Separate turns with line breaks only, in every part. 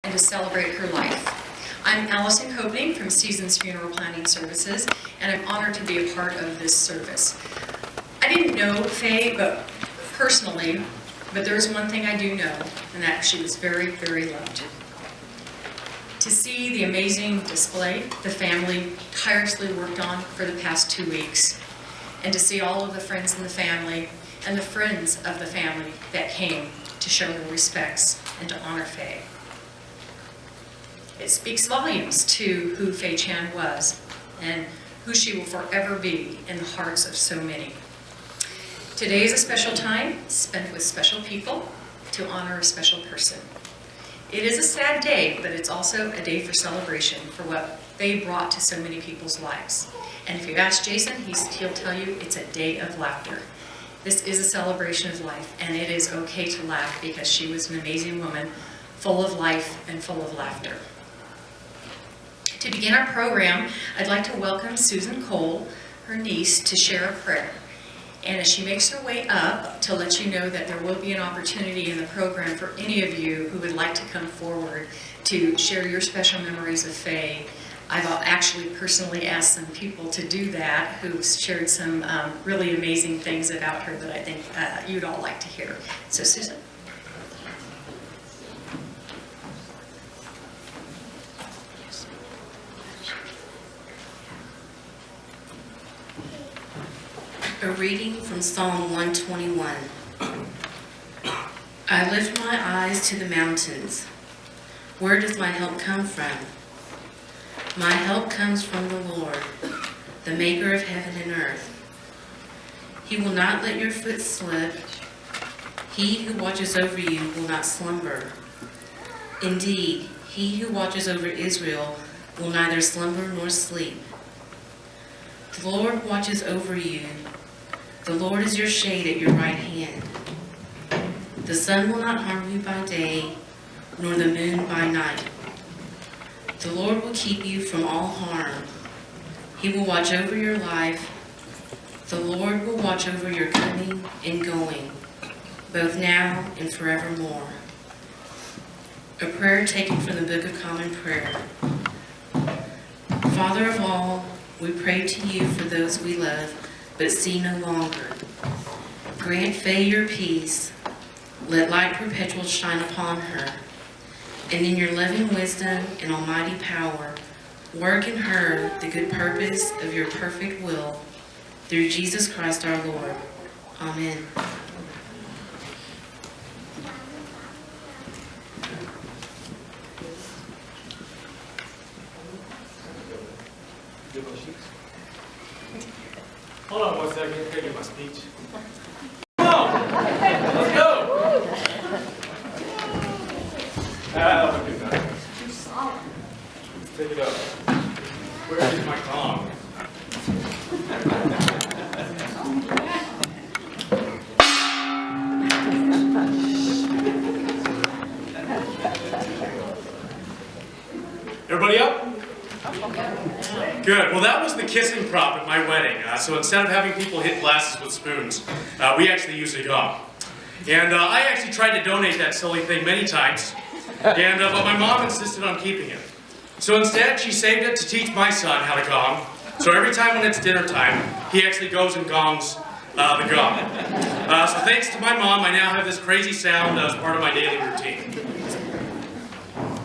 and to celebrate her life. I'm Allison Copening from Seasons Funeral Planning Services, and I'm honored to be a part of this service. I didn't know Faye personally, but there's one thing I do know, and that she was very, very loved. To see the amazing display the family tirelessly worked on for the past 2 weeks, and to see all of the friends in the family and the friends of the family that came to show their respects and to honor Faye. It speaks volumes to who Faye Chan was and who she will forever be in the hearts of so many. Today is a special time spent with special people to honor a special person. It is a sad day, but it's also a day for celebration for what Faye brought to so many people's lives. And if you ask Jason, he'll tell you it's a day of laughter. This is a celebration of life, and it is okay to laugh because she was an amazing woman, full of life and full of laughter. To begin our program, I'd like to welcome Susan Cole, her niece, to share a prayer. And as she makes her way up, to let you know that there will be an opportunity in the program for any of you who would like to come forward to share your special memories of Faye. I've actually personally asked some people to do that who've shared some really amazing things about her that I think you'd all like to hear. So Susan.
A reading from Psalm 121. I lift my eyes to the mountains. Where does my help come from? My help comes from the Lord, the maker of heaven and earth. He will not let your foot slip. He who watches over you will not slumber. Indeed, he who watches over Israel will neither slumber nor sleep. The Lord watches over you. The Lord is your shade at your right hand. The sun will not harm you by day, nor the moon by night. The Lord will keep you from all harm. He will watch over your life. The Lord will watch over your coming and going, both now and forevermore. A prayer taken from the Book of Common Prayer. Father of all, we pray to you for those we love, but see no longer. Grant Faye your peace. Let light perpetual shine upon her. And in your loving wisdom and almighty power, work in her the good purpose of your perfect will. Through Jesus Christ our Lord. Amen.
Hold on 1 second, I'm taking my speech. Come on! Let's go! I'll do that. Let's take it up. Where is my gong? Everybody up? Good. Well, that was the kissing prop at my wedding. So instead of having people hit glasses with spoons, we actually used a gong. And I actually tried to donate that silly thing many times, and but my mom insisted on keeping it. So instead, she saved it to teach my son how to gong. So every time when it's dinner time, he actually goes and gongs the gong. So thanks to my mom, I now have this crazy sound as part of my daily routine.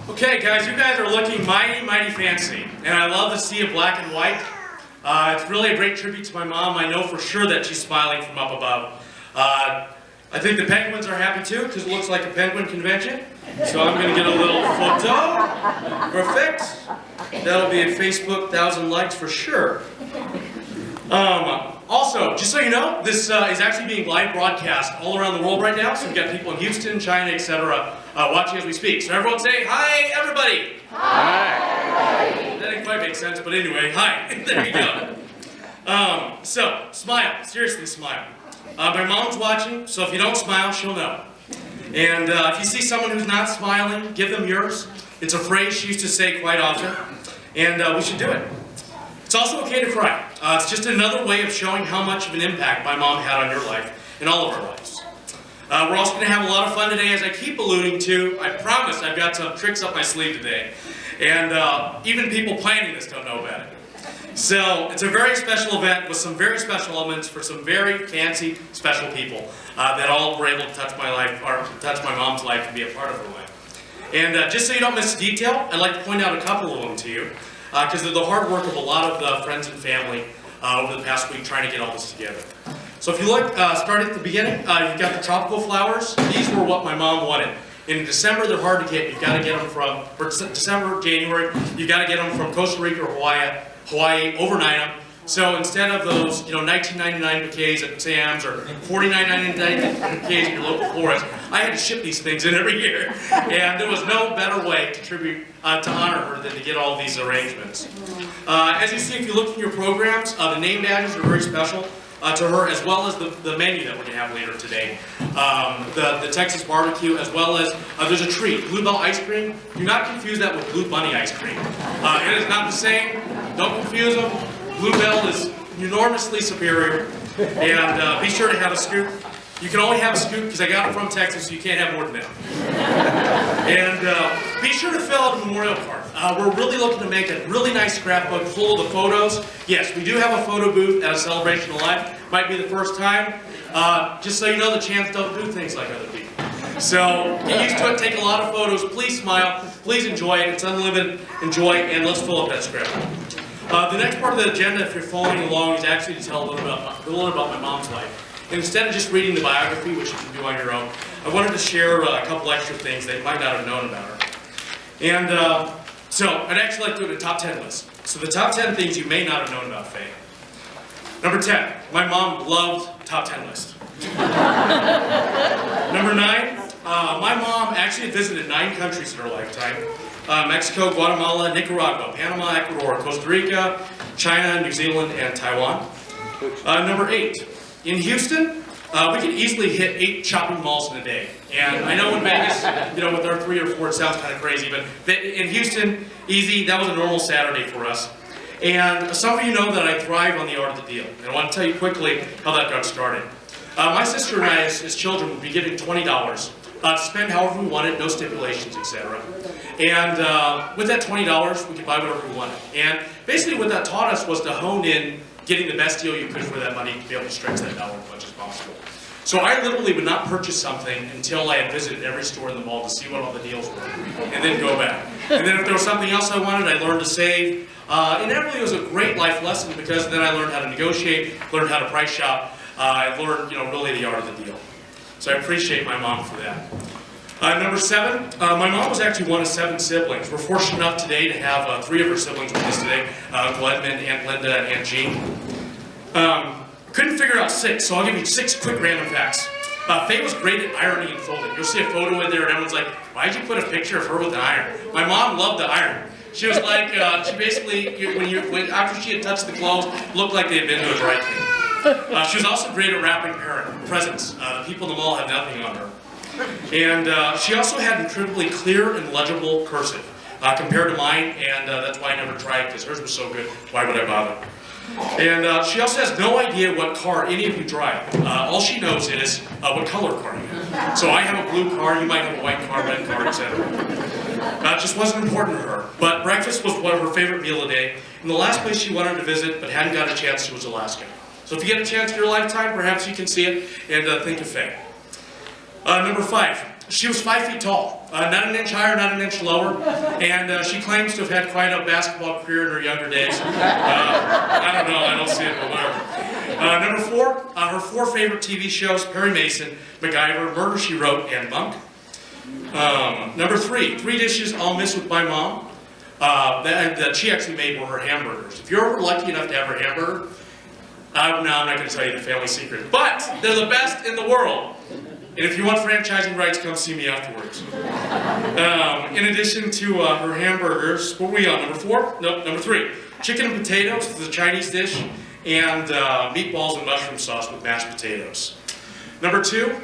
Okay, guys, you guys are looking mighty, mighty fancy, and I love the sea of black and white. It's really a great tribute to my mom. I know for sure that she's smiling from up above. I think the penguins are happy too, because it looks like a penguin convention. So I'm going to get a little photo. Perfect. That'll be at Facebook, 1,000 likes for sure. Also, just so you know, this is actually being live broadcast all around the world right now. So we've got people in Houston, China, etc. Watching as we speak. So everyone say, hi, everybody. Hi. That didn't quite make sense, but anyway, hi. There you go. So, smile. Seriously, smile. My mom's watching, so if you don't smile, she'll know. And if you see someone who's not smiling, give them yours. It's a phrase she used to say quite often, and we should do it. It's also okay to cry. It's just another way of showing how much of an impact my mom had on your life and all of our lives. We're also going to have a lot of fun today, as I keep alluding to. I promise I've got some tricks up my sleeve today. And even people planning this don't know about it. So it's a very special event with some very special elements for some very fancy, special people that all were able to touch my life, or touch my mom's life and be a part of her life. And just so you don't miss a detail, I'd like to point out a couple of them to you, because they're the hard work of a lot of the friends and family over the past week trying to get all this together. So if you look, start at the beginning, you've got the tropical flowers. These were what my mom wanted. In December, they're hard to get. You've got to get them from, or December, January, you've got to get them from Costa Rica or Hawaii, overnight them. So instead of those, $19.99 bouquets at Sam's or $49.99 bouquets at your local florist, I had to ship these things in every year. And there was no better way to tribute, to honor her than to get all these arrangements. As you see, if you look in your programs, the name badges are very special to her, as well as the menu that we're going to have later today. The Texas barbecue, as well as there's a treat, Bluebell ice cream. Do not confuse that with Blue Bunny ice cream. It is not the same. Don't confuse them. Bluebell is enormously superior. And be sure to have a scoop. You can only have a scoop because I got it from Texas, so you can't have more than that. And be sure to fill out a memorial card. We're really looking to make a really nice scrapbook full of the photos. Yes, we do have a photo booth at a celebration of life. Might be the first time. Just so you know, the Chants don't do things like other people. So get used to it, take a lot of photos, please smile, please enjoy it. It's unlimited enjoy, and let's fill up that scrapbook. The next part of the agenda, if you're following along, is actually to tell a little about my mom's life. And instead of just reading the biography, which you can do on your own, I wanted to share a couple extra things that you might not have known about her. And so I'd actually like to do a top 10 list. So the top 10 things you may not have known about Faye. Number 10, my mom loved top 10 lists. Number 9, my mom actually visited 9 countries in her lifetime. Mexico, Guatemala, Nicaragua, Panama, Ecuador, Costa Rica, China, New Zealand, and Taiwan. Number 8, in Houston, we could easily hit 8 shopping malls in a day. And I know in Vegas, with our 3 or 4, it sounds kind of crazy, but in Houston, easy, that was a normal Saturday for us. And some of you know that I thrive on the art of the deal. And I want to tell you quickly how that got started. My sister and I, as children, would be given $20 to spend however we wanted, no stipulations, etc. And with that $20, we could buy whatever we wanted. And basically what that taught us was to hone in getting the best deal you could for that money to be able to stretch that dollar as much as possible. So I literally would not purchase something until I had visited every store in the mall to see what all the deals were, and then go back. And then if there was something else I wanted, I learned to save. And that really was a great life lesson, because then I learned how to negotiate, learned how to price shop, I learned, really the art of the deal. So I appreciate my mom for that. Number 7, my mom was actually one of 7 siblings. We're fortunate enough today to have 3 of her siblings with us today, Uncle Edmund, Aunt Linda, and Aunt Jean. Couldn't figure out 6, so I'll give you 6 quick random facts. Faye was great at ironing and folding. You'll see a photo in there and everyone's like, why'd you put a picture of her with an iron? My mom loved to iron. She was like, she basically, after she had touched the clothes, looked like they had been to a dry cleaner. She was also great at wrapping presents. The people in the mall had nothing on her. And she also had incredibly clear and legible cursive compared to mine, and that's why I never tried, because hers was so good. Why would I bother? And she also has no idea what car any of you drive. All she knows is what color car you have. So I have a blue car, you might have a white car, red car, etc. It just wasn't important to her. But breakfast was one of her favorite meal a day. And the last place she wanted to visit but hadn't got a chance to was Alaska. So if you get a chance in your lifetime, perhaps you can see it and think of Faye. Number 5, she was 5 feet tall. Not an inch higher, not an inch lower. And she claims to have had quite a basketball career in her younger days. I don't know, I don't see it, but whatever. Number 4, her 4 favorite TV shows, Perry Mason, MacGyver, Murder, She Wrote, and Monk. Number 3 dishes I'll miss with my mom that she actually made were her hamburgers. If you're ever lucky enough to have her hamburger, no, I'm not going to tell you the family secret, but they're the best in the world. And if you want franchising rights, come see me afterwards. In addition to her hamburgers, what were we on, number 4? Nope, number 3. Chicken and potatoes, this is a Chinese dish, and meatballs and mushroom sauce with mashed potatoes. Number 2,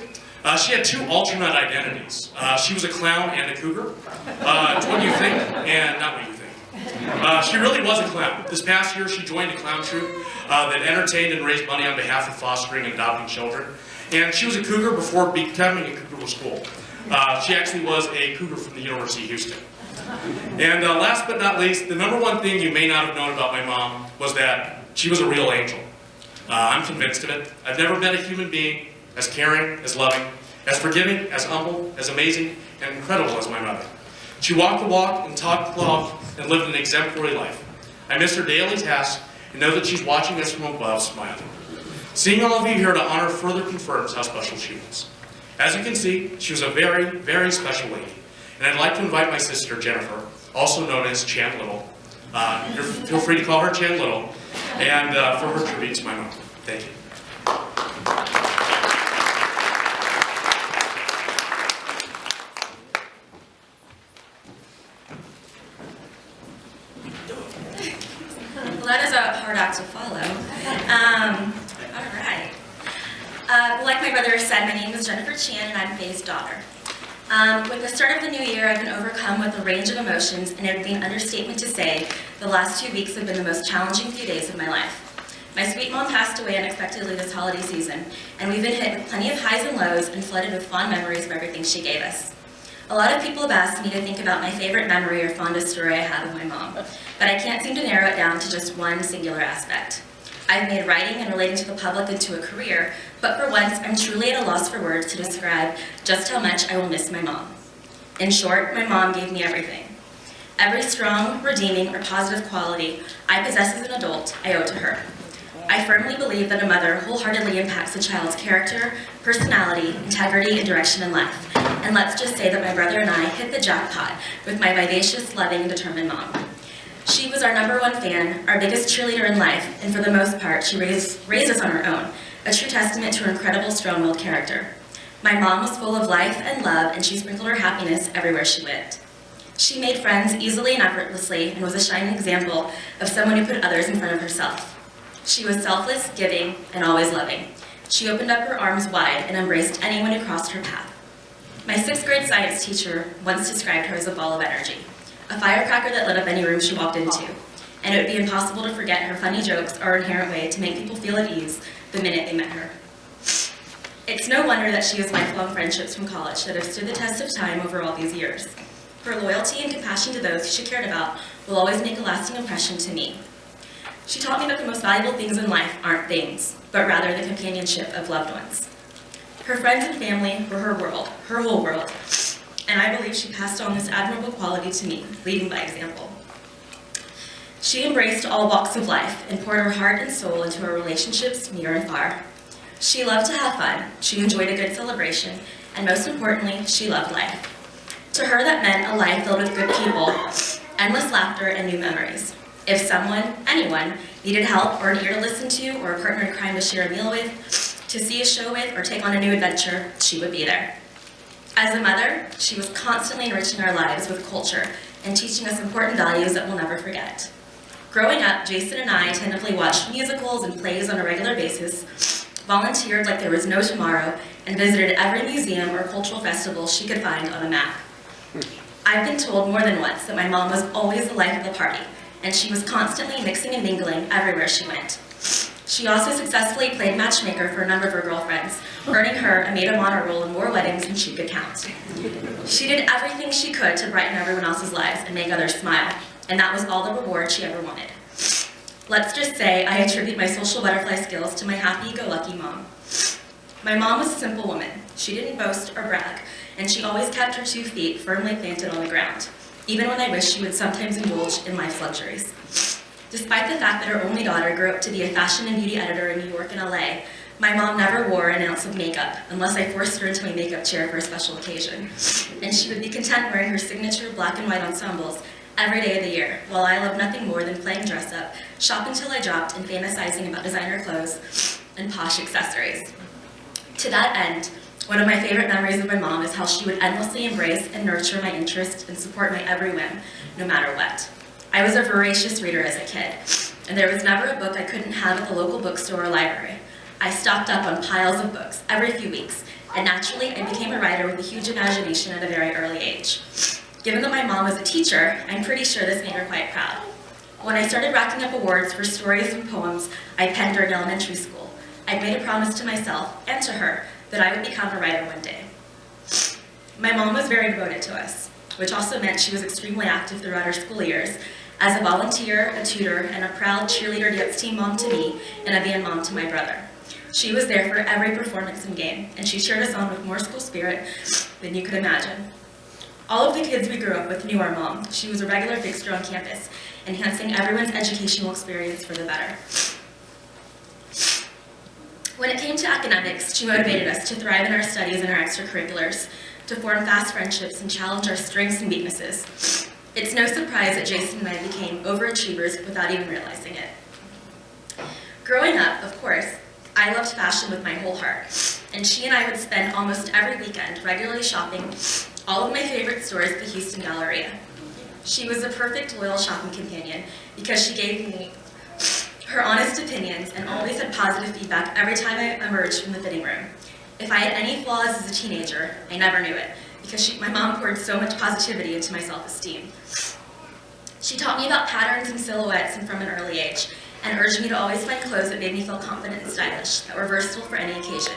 she had 2 alternate identities. She was a clown and a cougar. It's what you think and not what you think. She really was a clown. This past year, she joined a clown troupe that entertained and raised money on behalf of fostering and adopting children. And she was a Cougar before becoming a Cougar was cool. She actually was a Cougar from the University of Houston. And last but not least, the number one thing you may not have known about my mom was that she was a real angel. I'm convinced of it. I've never met a human being as caring, as loving, as forgiving, as humble, as amazing, and incredible as my mother. She walked the walk and talked the talk and lived an exemplary life. I miss her daily tasks and know that she's watching us from above, smiling. Seeing all of you here to honor further confirms how special she was. As you can see, she was a very, very special lady. And I'd like to invite my sister, Jennifer, also known as Chan Little. Feel free to call her Chan Little, and for her tribute to my mom. Thank you.
Well, that is a hard act to follow. All right. Like my brother said, my name is Jennifer Chan, and I'm Faye's daughter. With the start of the new year, I've been overcome with a range of emotions, and it would be an understatement to say the last 2 weeks have been the most challenging few days of my life. My sweet mom passed away unexpectedly this holiday season, and we've been hit with plenty of highs and lows and flooded with fond memories of everything she gave us. A lot of people have asked me to think about my favorite memory or fondest story I have of my mom, but I can't seem to narrow it down to just one singular aspect. I've made writing and relating to the public into a career, but for once, I'm truly at a loss for words to describe just how much I will miss my mom. In short, my mom gave me everything. Every strong, redeeming, or positive quality I possess as an adult, I owe to her. I firmly believe that a mother wholeheartedly impacts a child's character, personality, integrity, and direction in life. And let's just say that my brother and I hit the jackpot with my vivacious, loving, and determined mom. She was our #1 fan, our biggest cheerleader in life, and for the most part, she raised us on her own, a true testament to her incredible, strong-willed character. My mom was full of life and love, and she sprinkled her happiness everywhere she went. She made friends easily and effortlessly, and was a shining example of someone who put others in front of herself. She was selfless, giving, and always loving. She opened up her arms wide and embraced anyone who crossed her path. My 6th grade science teacher once described her as a ball of energy, a firecracker that lit up any room she walked into, and it would be impossible to forget her funny jokes or inherent way to make people feel at ease the minute they met her. It's no wonder that she has lifelong friendships from college that have stood the test of time over all these years. Her loyalty and compassion to those she cared about will always make a lasting impression to me. She taught me that the most valuable things in life aren't things, but rather the companionship of loved ones. Her friends and family were her world, her whole world, and I believe she passed on this admirable quality to me, leading by example. She embraced all walks of life and poured her heart and soul into her relationships near and far. She loved to have fun, she enjoyed a good celebration, and most importantly, she loved life. To her, that meant a life filled with good people, endless laughter, and new memories. If someone, anyone, needed help or an ear to listen to or a partner in crime to share a meal with, to see a show with, or take on a new adventure, she would be there. As a mother, she was constantly enriching our lives with culture and teaching us important values that we'll never forget. Growing up, Jason and I attentively watched musicals and plays on a regular basis, volunteered like there was no tomorrow, and visited every museum or cultural festival she could find on a map. I've been told more than once that my mom was always the life of the party, and she was constantly mixing and mingling everywhere she went. She also successfully played matchmaker for a number of her girlfriends, earning her a maid of honor role in more weddings than she could count. She did everything she could to brighten everyone else's lives and make others smile, and that was all the reward she ever wanted. Let's just say I attribute my social butterfly skills to my happy-go-lucky mom. My mom was a simple woman. She didn't boast or brag, and she always kept her 2 feet firmly planted on the ground, even when I wish she would sometimes indulge in life's luxuries. Despite the fact that her only daughter grew up to be a fashion and beauty editor in New York and LA, my mom never wore an ounce of makeup unless I forced her into my makeup chair for a special occasion. And she would be content wearing her signature black and white ensembles every day of the year, while I loved nothing more than playing dress up, shopping till I dropped, and fantasizing about designer clothes and posh accessories. To that end, one of my favorite memories of my mom is how she would endlessly embrace and nurture my interests and support my every whim, no matter what. I was a voracious reader as a kid, and there was never a book I couldn't have at the local bookstore or library. I stocked up on piles of books every few weeks, and naturally I became a writer with a huge imagination at a very early age. Given that my mom was a teacher, I'm pretty sure this made her quite proud. When I started racking up awards for stories and poems I penned during elementary school, I made a promise to myself and to her that I would become a writer one day. My mom was very devoted to us, which also meant she was extremely active throughout our school years as a volunteer, a tutor, and a proud cheerleader dance team mom to me and a band mom to my brother. She was there for every performance and game, and she cheered us on with more school spirit than you could imagine. All of the kids we grew up with knew our mom. She was a regular fixture on campus, enhancing everyone's educational experience for the better. When it came to academics, she motivated us to thrive in our studies and our extracurriculars, to form fast friendships and challenge our strengths and weaknesses. It's no surprise that Jason and I became overachievers without even realizing it. Growing up, of course, I loved fashion with my whole heart, and she and I would spend almost every weekend regularly shopping all of my favorite stores at the Houston Galleria. She was a perfect, loyal shopping companion because she gave me her honest opinions and always had positive feedback every time I emerged from the fitting room. If I had any flaws as a teenager, I never knew it because my mom poured so much positivity into my self-esteem. She taught me about patterns and silhouettes and from an early age, and urged me to always find clothes that made me feel confident and stylish, that were versatile for any occasion.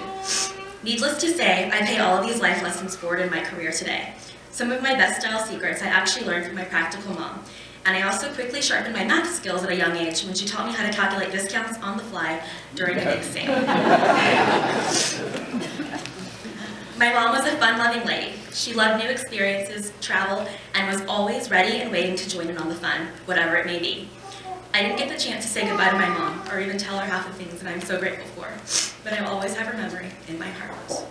Needless to say, I pay all of these life lessons forward in my career today. Some of my best style secrets I actually learned from my practical mom, and I also quickly sharpened my math skills at a young age when she taught me how to calculate discounts on the fly during a big sale. My mom was a fun-loving lady. She loved new experiences, travel, and was always ready and waiting to join in on the fun, whatever it may be. I didn't get the chance to say goodbye to my mom or even tell her half the things that I'm so grateful for, but I will always have her memory in my heart.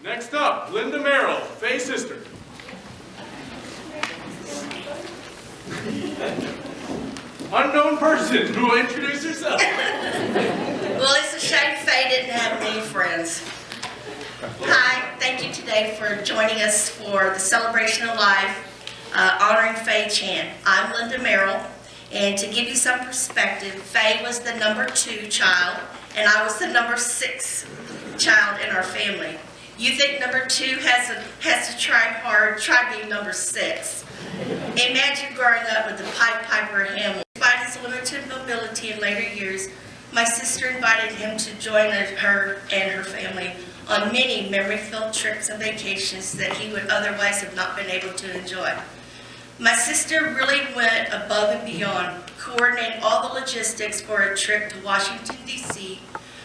Next up, Linda Merrill, Faye's sister. Unknown person who will introduce herself.
Well, it's a shame Faye didn't have any friends. Hi, thank you today for joining us for the Celebration of Life, honoring Faye Chan. I'm Linda Merrill, and to give you some perspective, Faye was the number 2 child, and I was the number 6 child in our family. You think number 2 has to try hard, try being number 6. Imagine growing up with the Pied Piper Hamlet. Despite his limited mobility in later years, my sister invited him to join her and her family on many memory-filled trips and vacations that he would otherwise have not been able to enjoy. My sister really went above and beyond, coordinating all the logistics for a trip to Washington, D.C.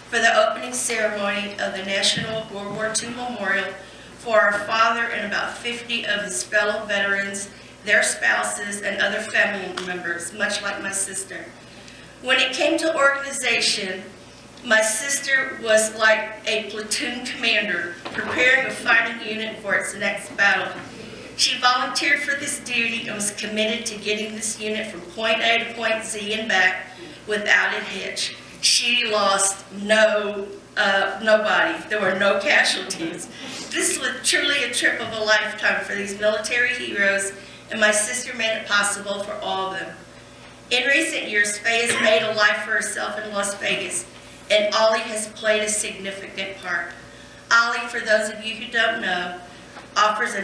for the opening ceremony of the National World War II Memorial for our father and about 50 of his fellow veterans, their spouses, and other family members, much like my sister. When it came to organization, my sister was like a platoon commander preparing a fighting unit for its next battle. She volunteered for this duty and was committed to getting this unit from point A to point Z and back without a hitch. She lost nobody. There were no casualties. This was truly a trip of a lifetime for these military heroes, and my sister made it possible for all of them. In recent years, Faye has made a life for herself in Las Vegas, and Ollie has played a significant part. Ollie, for those of you who don't know, offers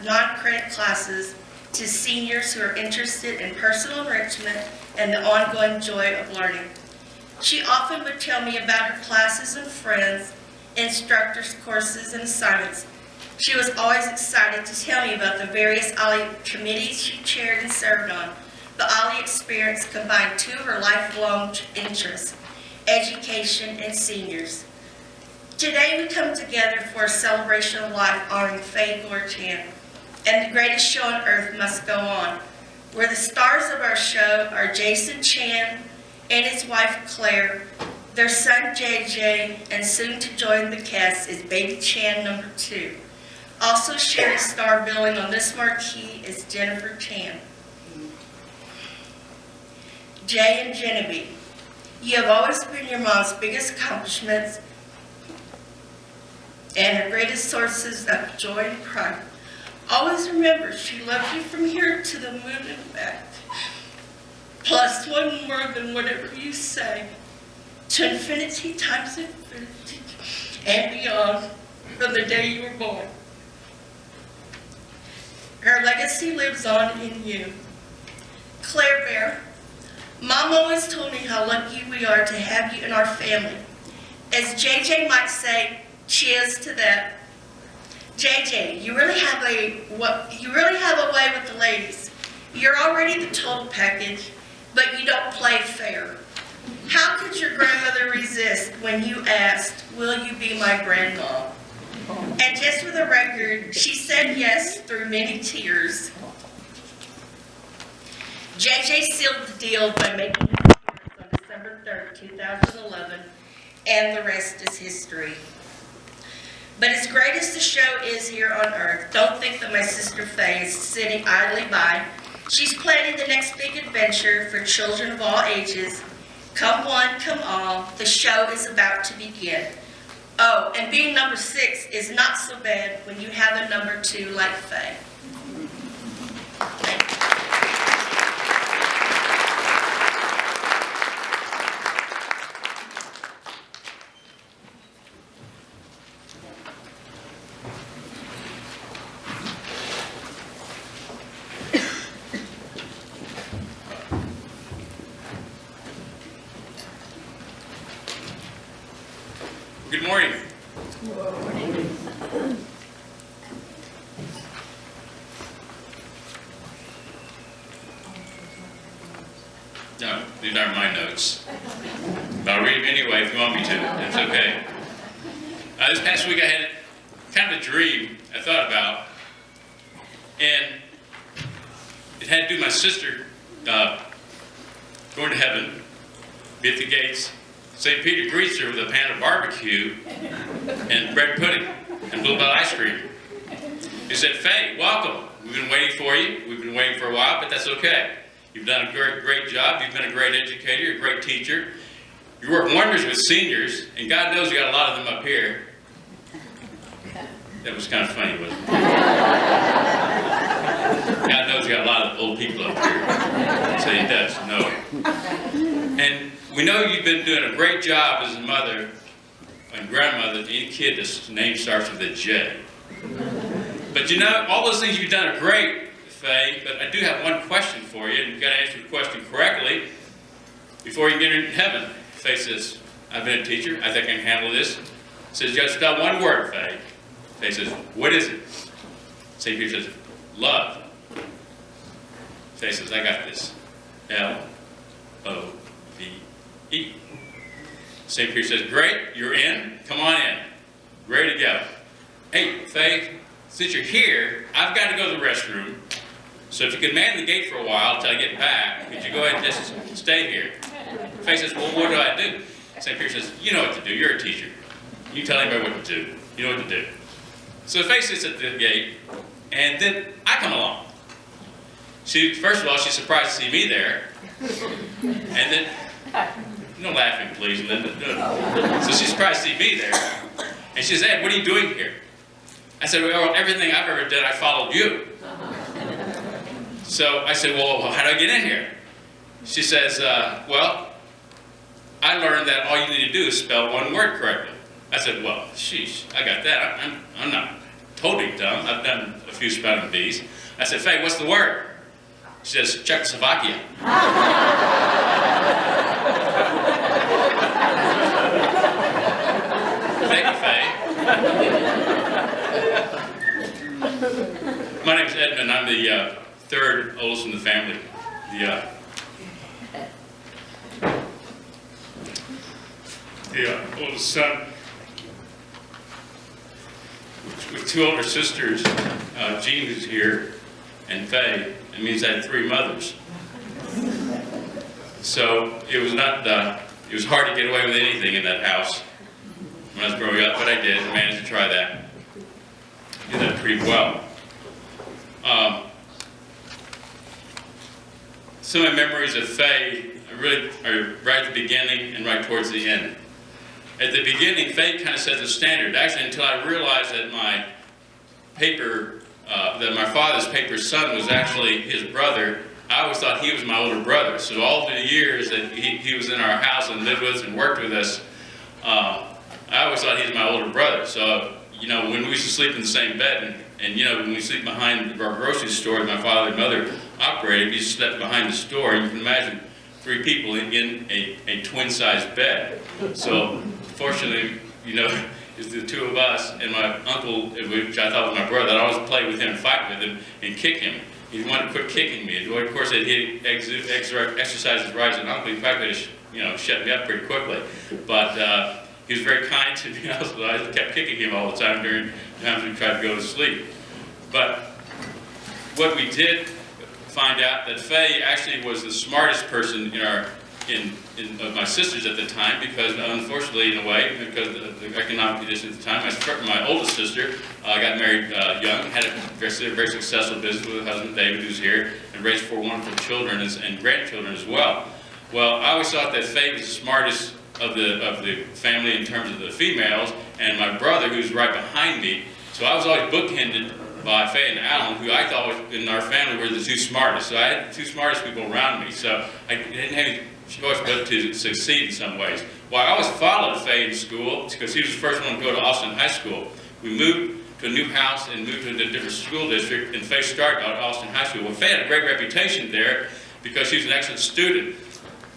non-credit classes to seniors who are interested in personal enrichment and the ongoing joy of learning. She often would tell me about her classes and friends, instructors, courses, and assignments. She was always excited to tell me about the various Ollie committees she chaired and served on. The Ollie experience combined 2 of her lifelong interests, education and seniors. Today we come together for a celebration of life honoring Faye Chan, and the greatest show on earth must go on, where the stars of our show are Jason Chan and his wife Claire, their son JJ, and soon to join the cast is baby Chan number 2. Also sharing star billing on this marquee is Jennifer Chan. Jay and Genevieve, you have always been your mom's biggest accomplishments and her greatest sources of joy and pride. Always remember, she loved you from here to the moon and back, plus one more than whatever you say, to infinity times infinity and beyond from the day you were born. Her legacy lives on in you. Claire Bear, Mom always told me how lucky we are to have you in our family. As JJ might say, cheers to that. JJ, you really have a way with the ladies. You're already the total package, but you don't play fair. How could your grandmother resist when you asked, will you be my grandma? And just for the record, she said yes through many tears. JJ sealed the deal by making his appearance on December 3rd, 2011, and the rest is history. But as great as the show is here on Earth, don't think that my sister Faye is sitting idly by. She's planning the next big adventure for children of all ages. Come one, come all, the show is about to begin. Oh, and being number 6 is not so bad when you have a number 2 like Faye. Thank you.
Good morning. No, these aren't my notes. But I'll read them anyway if you want me to. That's okay. This past week I had kind of a dream I thought about. And it had to do with my sister going to heaven, be at the gates. St. Peter greets her with a pan of barbecue and bread pudding and bluebell ice cream. He said, Faye, welcome. We've been waiting for you. We've been waiting for a while, but that's okay. You've done a great job. You've been a great educator, a great teacher. You work wonders with seniors, and God knows you got a lot of them up here. That was kind of funny, wasn't it? God knows you got a lot of old people up here. So he does, no. And we know you've been doing a great job as a mother and grandmother to any kid that's name starts with a J. But you know, all those things you've done are great, Faye, but I do have one question for you, and you've got to answer the question correctly before you get into heaven. Faye says, I've been a teacher, I think I can handle this. Says, you got to spell one word, Faye. Faye says, what is it? St. Peter says, love. Faye says, I got this. L-O-V-E. St. Peter says, great, you're in. Come on in. Ready to go. Hey, Faye, since you're here, I've got to go to the restroom. So if you could man the gate for a while until I get back, could you go ahead and just stay here? Faye says, well, what do I do? St. Peter says, you know what to do. You're a teacher. You tell anybody what to do. You know what to do. So Faye sits at the gate, and then I come along. First of all, she's surprised to see me there. And then, no laughing, please, Linda. No. So she's surprised to see me there. And she says, Ed, what are you doing here? I said, well, everything I've ever done, I followed you. So I said, well, how do I get in here? She says, well, I learned that all you need to do is spell one word correctly. I said, well, sheesh, I got that. I'm not totally dumb. I've done a few spelling bees. I said, Faye, what's the word? She says, Czechoslovakia. Thank you, Faye. My name's Edmund. I'm the third oldest in the family. The oldest son with two older sisters, Jean, who's here, and Faye. It means I had three mothers. So it was not, it was hard to get away with anything in that house when I was growing up, but I did. I managed to try that. Did that pretty well. Some of my memories of Faye really are right at the beginning and right towards the end. At the beginning, Faye kind of set the standard. Actually, until I realized that my father's paper son was actually his brother. I always thought he was my older brother. So all the years that he was in our house and lived with us and worked with us, I always thought he was my older brother. So, you know, when we used to sleep in the same bed, and And you know, when we sleep behind our grocery store, my father and mother operated, we slept behind the store, and you can imagine 3 people in a twin-sized bed. So fortunately, you know, it's the 2 of us and my uncle, which I thought was my brother. I'd always play with him, fight with him, and kick him. He wanted to quit kicking me. And of course, he exercised his rights as an uncle. He probably could have, you know, shut me up pretty quickly. But he was very kind to me. I kept kicking him all the time during times we tried to go to sleep. But what we did find out that Faye actually was the smartest person of my sisters at the time, because unfortunately, in a way, because of the economic conditions at the time, my oldest sister got married young, had a very successful business with her husband David, who's here, and raised 4 wonderful children and grandchildren as well. Well, I always thought that Faye was the smartest of the family in terms of the females, and my brother, who's right behind me. So I was always bookended by Faye and Alan, who I thought in our family were the 2 smartest. So I had the 2 smartest people around me. So I didn't have any choice but to succeed in some ways. Well, I always followed Faye in school because he was the first one to go to Austin High School. We moved to a new house and moved to a different school district, and Faye started out at Austin High School. Well, Faye had a great reputation there because she was an excellent student.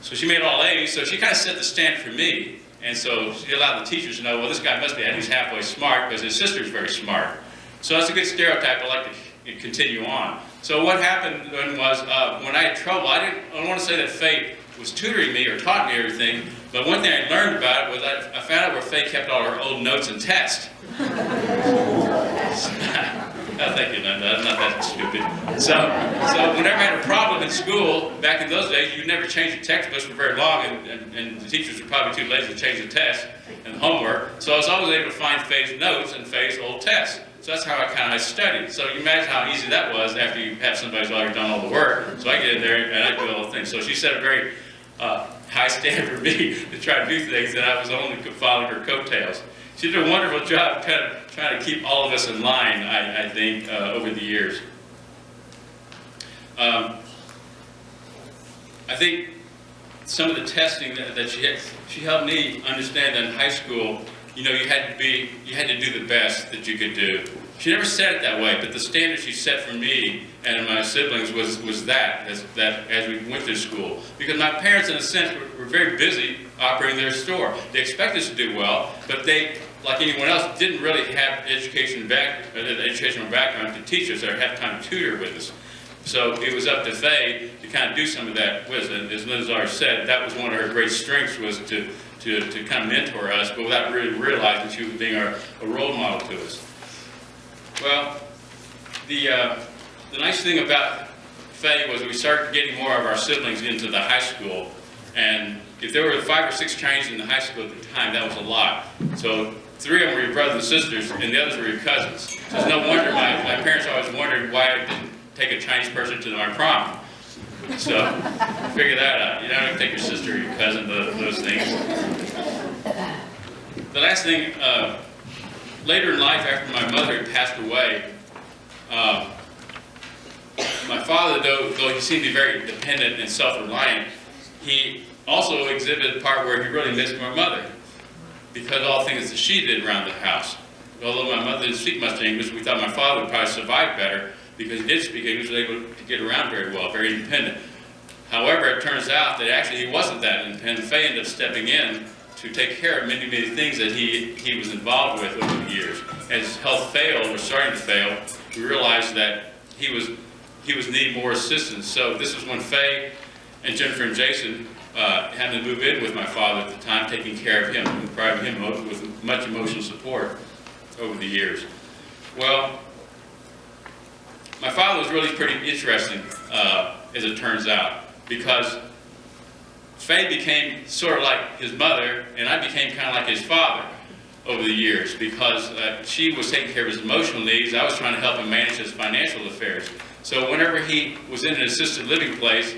So she made all A's, so she kind of set the standard for me. And so she allowed the teachers to know, well, this guy must be at least halfway smart because his sister's very smart. So that's a good stereotype I like to continue on. So what happened was when I had trouble, I don't want to say that Faye was tutoring me or taught me everything, but one thing I learned about it was I found out where Faye kept all her old notes and tests. Oh, thank you, Linda. I'm not that stupid. So whenever I had a problem in school, back in those days, you never changed the textbooks for very long, and the teachers were probably too lazy to change the test and the homework. So I was always able to find Faye's notes and Faye's old tests. So that's how I kind of studied. So you imagine how easy that was after you have somebody who's already done all the work. So I get in there and I do all the things. So she set a very high standard for me to try to do things, and I was only following her coattails. She did a wonderful job kind of trying to keep all of us in line, I think, over the years. I think some of the testing that she helped me understand that in high school, you know, you had to do the best that you could do. She never said it that way, but the standard she set for me and my siblings was that as we went through school. Because my parents, in a sense, were very busy operating their store. They expected us to do well, but they, like anyone else, didn't really have educational background to teach us or have time to tutor with us. So it was up to Faye to kind of do some of that with us. As Linda's already said, that was one of her great strengths, was to kind of mentor us, but without really realizing she was being a role model to us. Well, the nice thing about Faye was we started getting more of our siblings into the high school, and if there were 5 or 6 Chinese in the high school at the time, that was a lot. So 3 of them were your brothers and sisters, and the others were your cousins. So it's no wonder my parents always wondered why I didn't take a Chinese person to my prom. So figure that out. You don't have to take your sister or your cousin to those things. The last thing, later in life, after my mother had passed away, my father, though he seemed to be very dependent and self-reliant, he also exhibited a part where he really missed my mother because of all the things that she did around the house. Although my mother didn't speak much English, we thought my father would probably survive better because he did speak English, was able to get around very well, very independent. However, it turns out that actually he wasn't that independent. Faye ended up stepping in to take care of many, many things that he was involved with over the years. As his health failed, or starting to fail, we realized that he was needing more assistance. So this was when Faye and Jennifer and Jason had to move in with my father at the time, taking care of him and providing him with much emotional support over the years. Well, my father was really pretty interesting, as it turns out, because Faye became sort of like his mother, and I became kind of like his father over the years, because she was taking care of his emotional needs. I was trying to help him manage his financial affairs. So whenever he was in an assisted living place,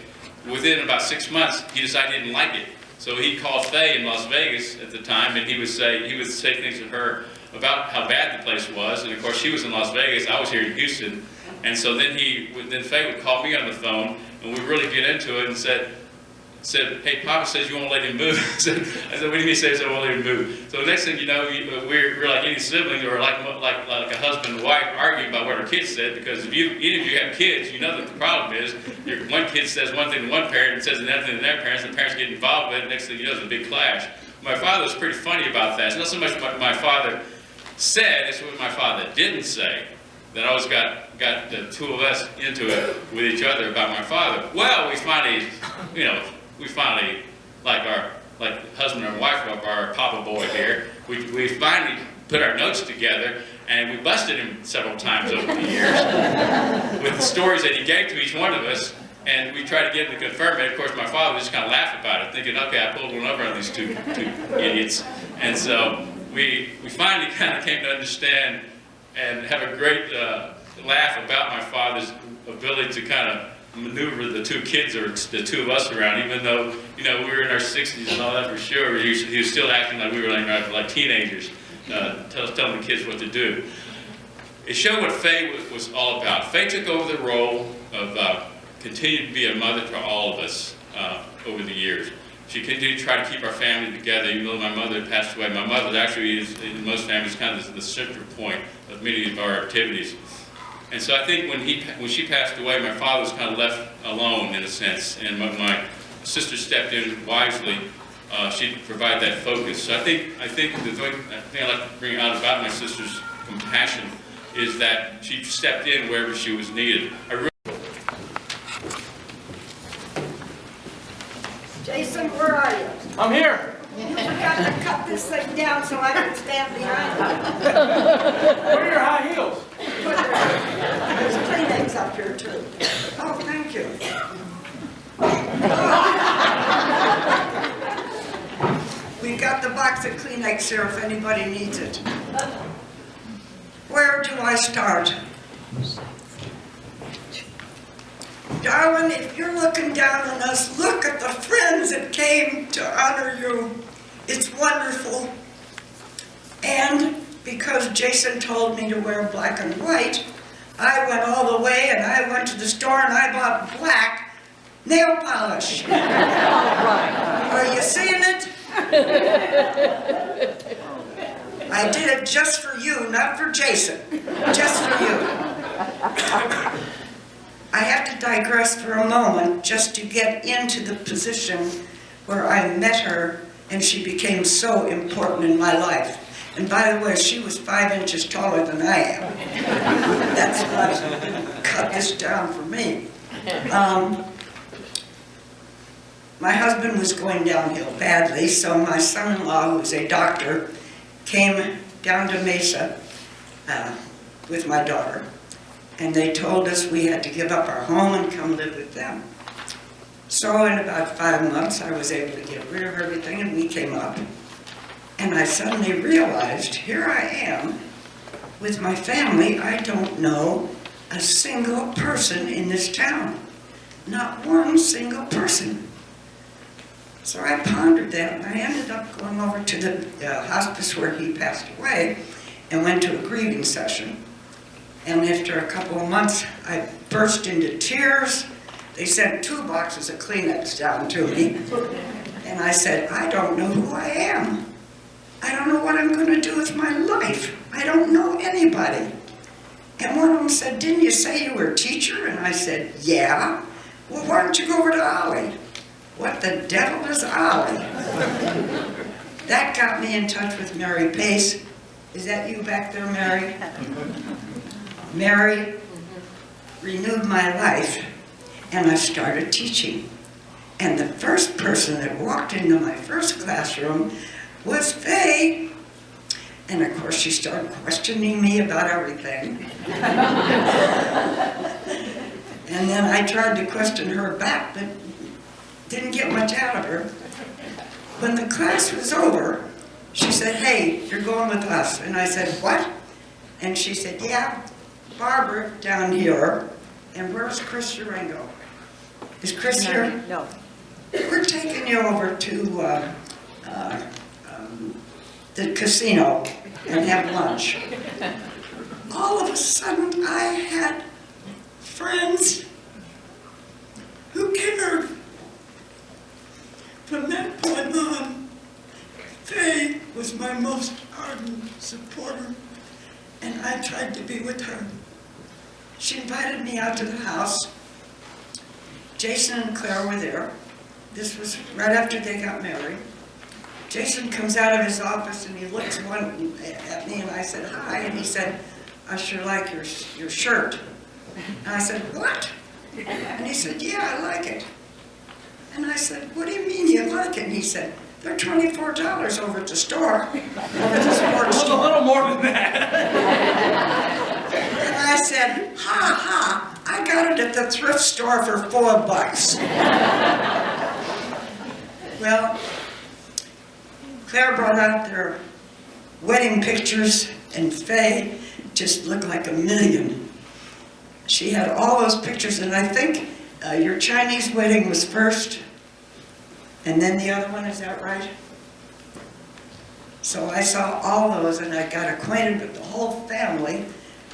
within about 6 months, he decided he didn't like it. So he called Faye in Las Vegas at the time, and he would say things to her about how bad the place was. And of course, she was in Las Vegas, I was here in Houston. And so then Faye would call me on the phone, and we'd really get into it and said, said, hey, Papa says you won't let him move. I said, what do you mean says I won't let him move? So the next thing you know, we're like any sibling or like a husband and wife arguing about what our kids said, because if any of you have kids, you know that the problem is one kid says one thing to one parent and says another thing to their parents, and the parents get involved with it, and next thing you know, there's a big clash. My father was pretty funny about that. It's not so much what my father said, it's what my father didn't say. That always got the two of us into it with each other about my father. Well, we finally, like husband and wife of our papa boy here, we finally put our notes together, and we busted him several times over the years with the stories that he gave to each one of us, and we tried to get him to confirm it. Of course, my father would just kind of laugh about it, thinking, okay, I pulled one over on these two idiots. And so we finally kind of came to understand and have a great laugh about my father's ability to kind of maneuver the two kids or the two of us around, even though, we were in our 60s and all that for sure. He was still acting like we were like teenagers, telling the kids what to do. It showed what Faye was all about. Faye took over the role of continuing to be a mother to all of us over the years. She continued to try to keep our family together, even though my mother had passed away. My mother actually is, in most families, kind of the center point of many of our activities. And so I think when she passed away, my father was kind of left alone in a sense, and my sister stepped in wisely. She provided that focus. So I think the thing I like to bring out about my sister's compassion is that she stepped in wherever she was needed.
Jason, where are you?
I'm here.
You forgot to cut this thing down so I can stand behind you.
What are your high heels?
There's Kleenex up here too. Oh, thank you. We got the box of Kleenex here if anybody needs it. Where do I start? Darling, if you're looking down on us, look at the friends that came to honor you. It's wonderful. And because Jason told me to wear black and white, I went all the way and I went to the store and I bought black nail polish. Are you seeing it? I did it just for you, not for Jason. Just for you. I have to digress for a moment just to get into the position where I met her and she became so important in my life. And by the way, she was 5 inches taller than I am. That's what cut this down for me. My husband was going downhill badly, so my son-in-law, who was a doctor, came down to Mesa with my daughter. And they told us we had to give up our home and come live with them. So in about 5 months, I was able to get rid of everything, and we came up. And I suddenly realized, here I am with my family. I don't know a single person in this town. Not one single person. So I pondered that, and I ended up going over to the hospice where he passed away and went to a grieving session. And after a couple of months, I burst into tears. They sent 2 boxes of Kleenex down to me. And I said, I don't know who I am. I don't know what I'm going to do with my life. I don't know anybody. And one of them said, didn't you say you were a teacher? And I said, yeah. Well, why don't you go over to Ollie? What the devil is Ollie? That got me in touch with Mary Pace. Is that you back there, Mary? Mary renewed my life, and I started teaching. And the first person that walked into my first classroom was Faye. And of course, she started questioning me about everything. And then I tried to question her back, but didn't get much out of her. When the class was over, she said, hey, you're going with us. And I said, what? And she said, yeah, Barbara down here. And where's Chris Durango? Is Chris here?
No.
We're taking you over to the casino and have lunch. All of a sudden, I had friends who cared. From that point on, Faye was my most ardent supporter, and I tried to be with her. She invited me out to the house. Jason and Claire were there. This was right after they got married. Jason comes out of his office and he looks at me and I said, "Hi," and he said, "I sure like your shirt." And I said, "What?" And he said, "Yeah, I like it." And I said, "What do you mean you like it?" And he said, "They're $24 over at the store, over at the sports
A
store."
little more than that.
And I said, "Ha ha, I got it at the thrift store for $4." Well, Claire brought out their wedding pictures, and Faye just looked like a million. She had all those pictures, and I think your Chinese wedding was first, and then the other one, is that right? So I saw all those, and I got acquainted with the whole family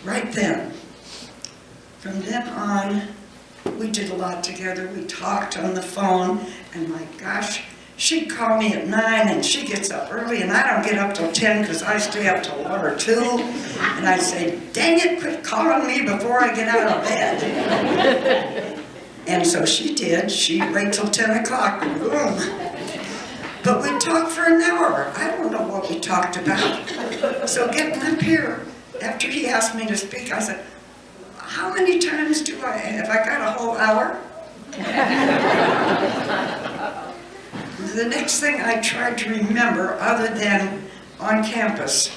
right then. From then on, we did a lot together. We talked on the phone, and my gosh, she'd call me at 9, and she gets up early, and I don't get up till 10 because I stay up till 1 or 2. And I'd say, "Dang it, quit calling me before I get out of bed." And so she did. She'd wait till 10 o'clock, boom. But we'd talk for an hour. I don't know what we talked about. So getting up here, after he asked me to speak, I said, "How many times have I got a whole hour?" The next thing I tried to remember, other than on campus,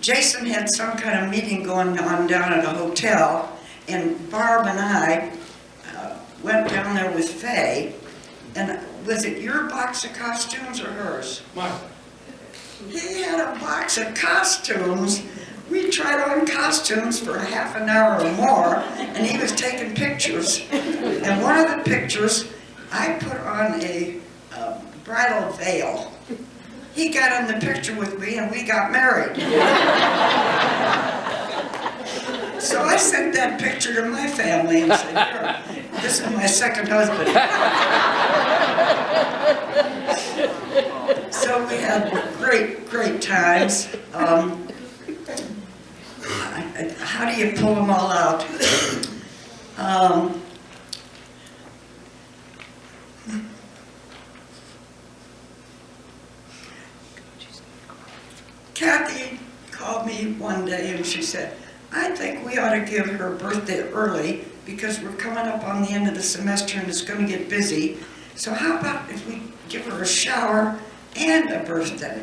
Jason had some kind of meeting going on down at a hotel, and Barb and I went down there with Faye, and was it your box of costumes or hers?
Mine.
He had a box of costumes. We tried on costumes for a half an hour or more, and he was taking pictures. And one of the pictures, I put on a bridal veil. He got in the picture with me, and we got married. So I sent that picture to my family and said, "Here, this is my second husband." So we had great, great times. How do you pull them all out? Kathy called me one day and she said, "I think we ought to give her birthday early because we're coming up on the end of the semester and it's going to get busy. So how about if we give her a shower and a birthday?"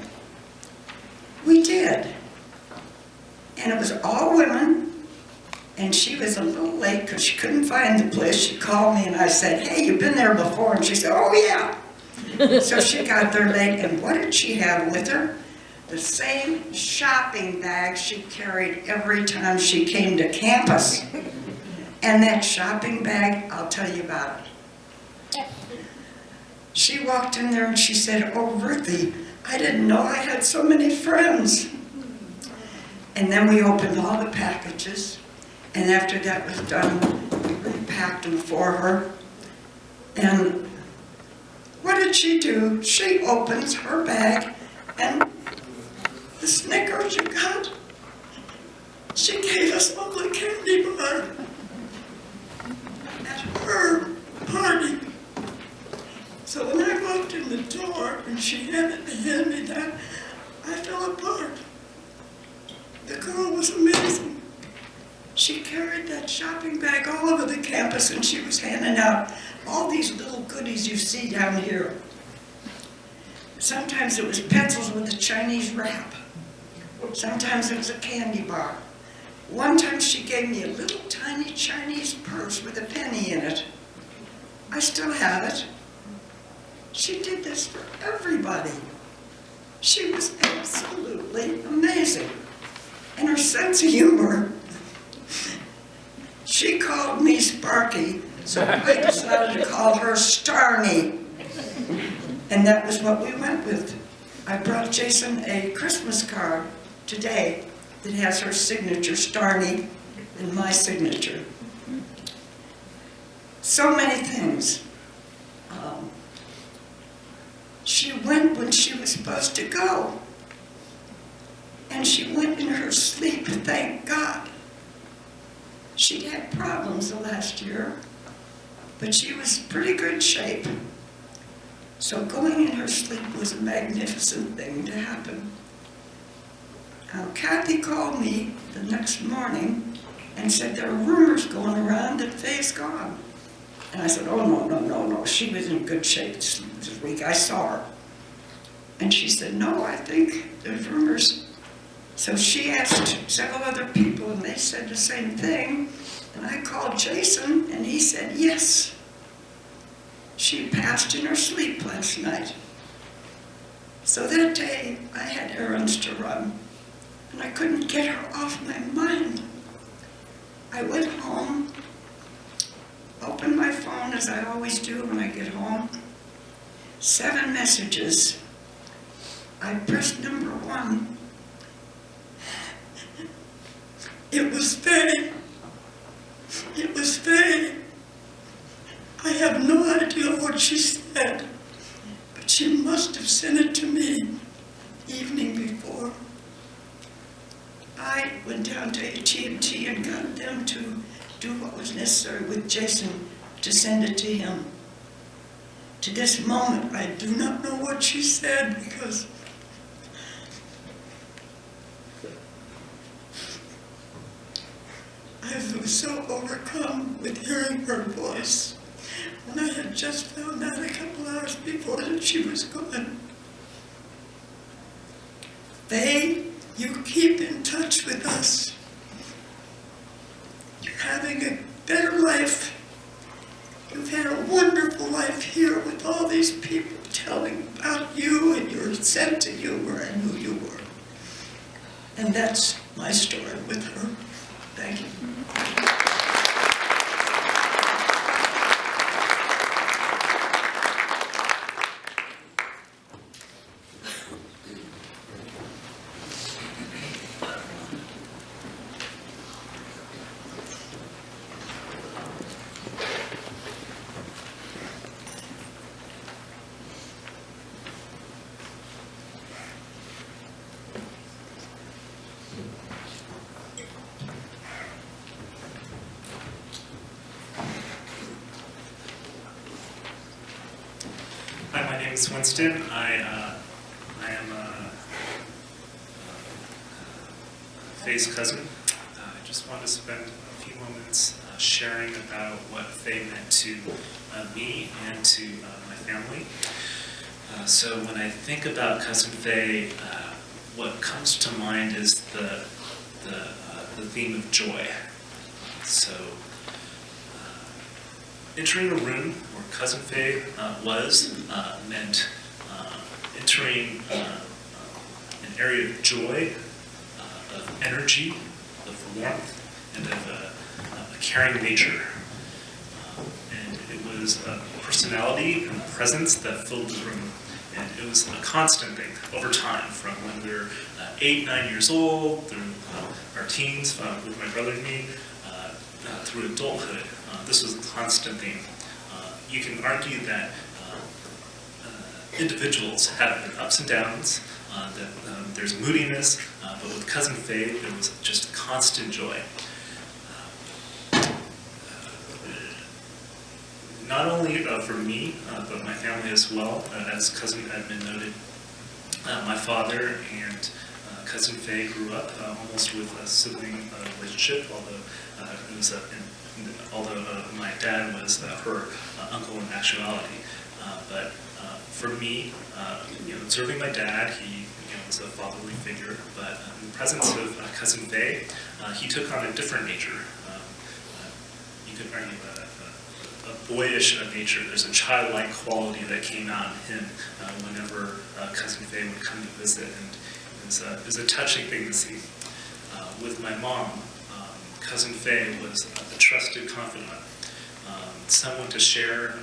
We did. And it was all women, and she was a little late because she couldn't find the place. She called me and I said, "Hey, you've been there before?" And she said, "Oh yeah." So she got there late, and what did she have with her? The same shopping bag she carried every time she came to campus. And that shopping bag, I'll tell you about it. She walked in there and she said, "Oh, Ruthie, I didn't know I had so many friends." And then we opened all the packages, and after that was done, we repacked them for her. And what did she do? She opens her bag, and the Snickers you got, she gave us all a candy bar at her party. So when I walked in the door and she handed me that, I fell apart. The girl was amazing. She carried that shopping bag all over the campus, and she was handing out all these little goodies you see down here. Sometimes it was pencils with a Chinese wrap. Sometimes it was a candy bar. One time she gave me a little tiny Chinese purse with a penny in it. I still have it. She did this for everybody. She was absolutely amazing. And her sense of humor, she called me Sparky, so I decided to call her Starny. And that was what we went with. I brought Jason a Christmas card today that has her signature, Starny, and my signature. So many things. she went when she was supposed to go. And she went in her sleep, thank God. She'd had problems the last year, but she was in pretty good shape. So going in her sleep was a magnificent thing to happen. Now, Kathy called me the next morning and said there are rumors going around that Faye's gone. And I said, oh, no. She was in good shape this week. I saw her. And she said, no, I think there's rumors. So she asked several other people, and they said the same thing. And I called Jason, and he said, yes. She passed in her sleep last night. So that day, I had errands to run, and I couldn't get her off my mind. I went home, opened my phone as I always do when I get home. 7 messages. I pressed number 1. It was Faye. It was Faye. I have no idea what she said, but she must have sent it to me evening before. I went down to AT&T and got them to do what was necessary with Jason to send it to him. To this moment, I do not know what she said because I was so overcome with hearing her voice when I had just found out a couple hours before that she was gone. Faye, you keep in touch with us. You're having a better life. You've had a wonderful life here with all these people telling about you and your sense of humor and who you were. And that's my story with her. Thank you.
Hi, my name is Winston. I am Faye's cousin. I just wanted to spend a few moments sharing about what Faye meant to me and to my family. So when I think about Cousin Faye, what comes to mind is the theme of joy. So entering a room where Cousin Faye was meant entering an area of joy, of energy, of warmth, and of a caring nature. And it was a personality and a presence that filled the room. And it was a constant thing over time, from when we were 8, 9 years old, through our teens, with my brother and me, through adulthood. This was a constant theme. You can argue that individuals have their ups and downs, that there's moodiness, but with Cousin Faye, there was just constant joy. Not only for me, but my family as well, as Cousin Edmund noted. My father and Cousin Faye grew up almost with a sibling relationship, although my dad was her uncle in actuality. But for me, observing my dad, he was a fatherly figure, but in the presence of Cousin Faye, he took on a different nature. You could argue a boyish nature. There's a childlike quality that came out in him whenever Cousin Faye would come to visit, and it was a touching thing to see. With my mom, Cousin Faye was a trusted confidant, someone to share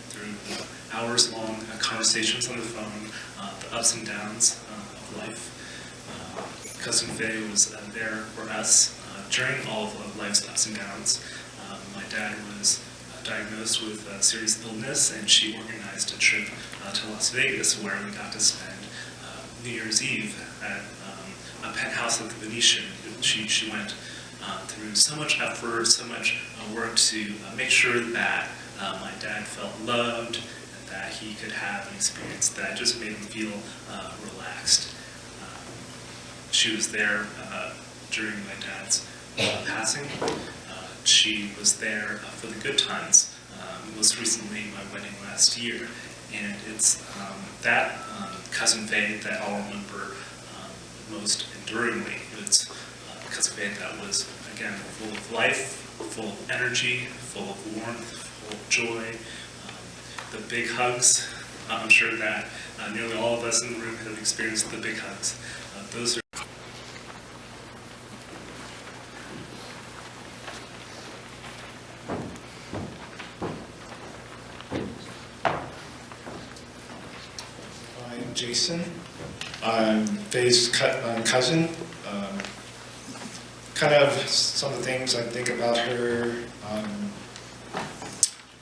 through hours-long conversations on the phone, the ups and downs of life. Cousin Faye was there for us during all of life's ups and downs. My dad was diagnosed with serious illness, and she organized organized a trip to Las Vegas where we got to spend New Year's Eve at a penthouse at the Venetian. She went through so much effort, so much work to make sure that my dad felt loved, and that he could have an experience that just made him feel relaxed. She was there during my dad's passing. She was there for the good times, most recently my wedding last year. And it's that Cousin Faye that I'll remember most enduringly. It's Cousin Faye that was, again, full of life, full of energy, full of warmth, full of joy. The big hugs, I'm sure that nearly all of us in the room have experienced the big hugs. Those are
I'm Jason. I'm Faye's cousin. Kind of some of the things I think about her,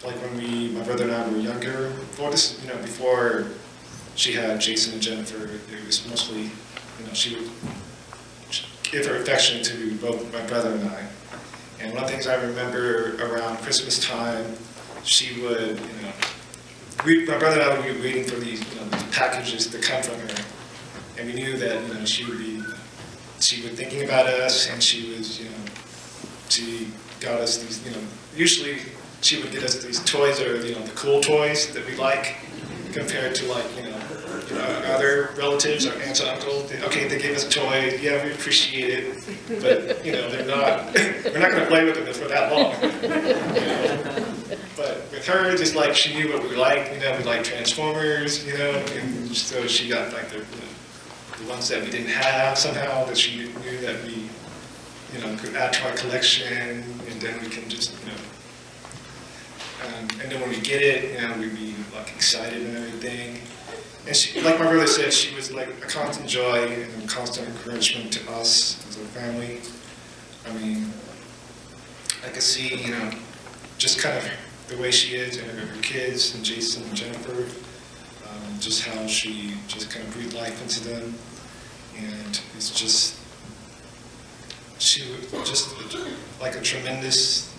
like when my brother and I were younger. Before she had Jason and Jennifer, it was mostly, she would give her affection to both my brother and I. And one of the things I remember around Christmas time, she would, my brother and I would be waiting for these packages to come from her, and we knew that she would be thinking about us, and she got us these, usually she would get us these toys, or the cool toys that we like, compared to other relatives, our aunts and uncles. Okay, they gave us a toy, yeah, we appreciate it, but we're not going to play with them for that long. But with her, just like she knew what we liked, we like Transformers, and so she got like the ones that we didn't have somehow, that she knew that we, could add to our collection, and then we can just, and then when we get it, we'd be like excited and everything. And she, like my brother said, she was like a constant joy and a constant encouragement to us as a family. I mean, I could see, just kind of the way she is, and her kids, and Jason and Jennifer, just how she just kind of breathed life into them. And it's just, she was just like a tremendously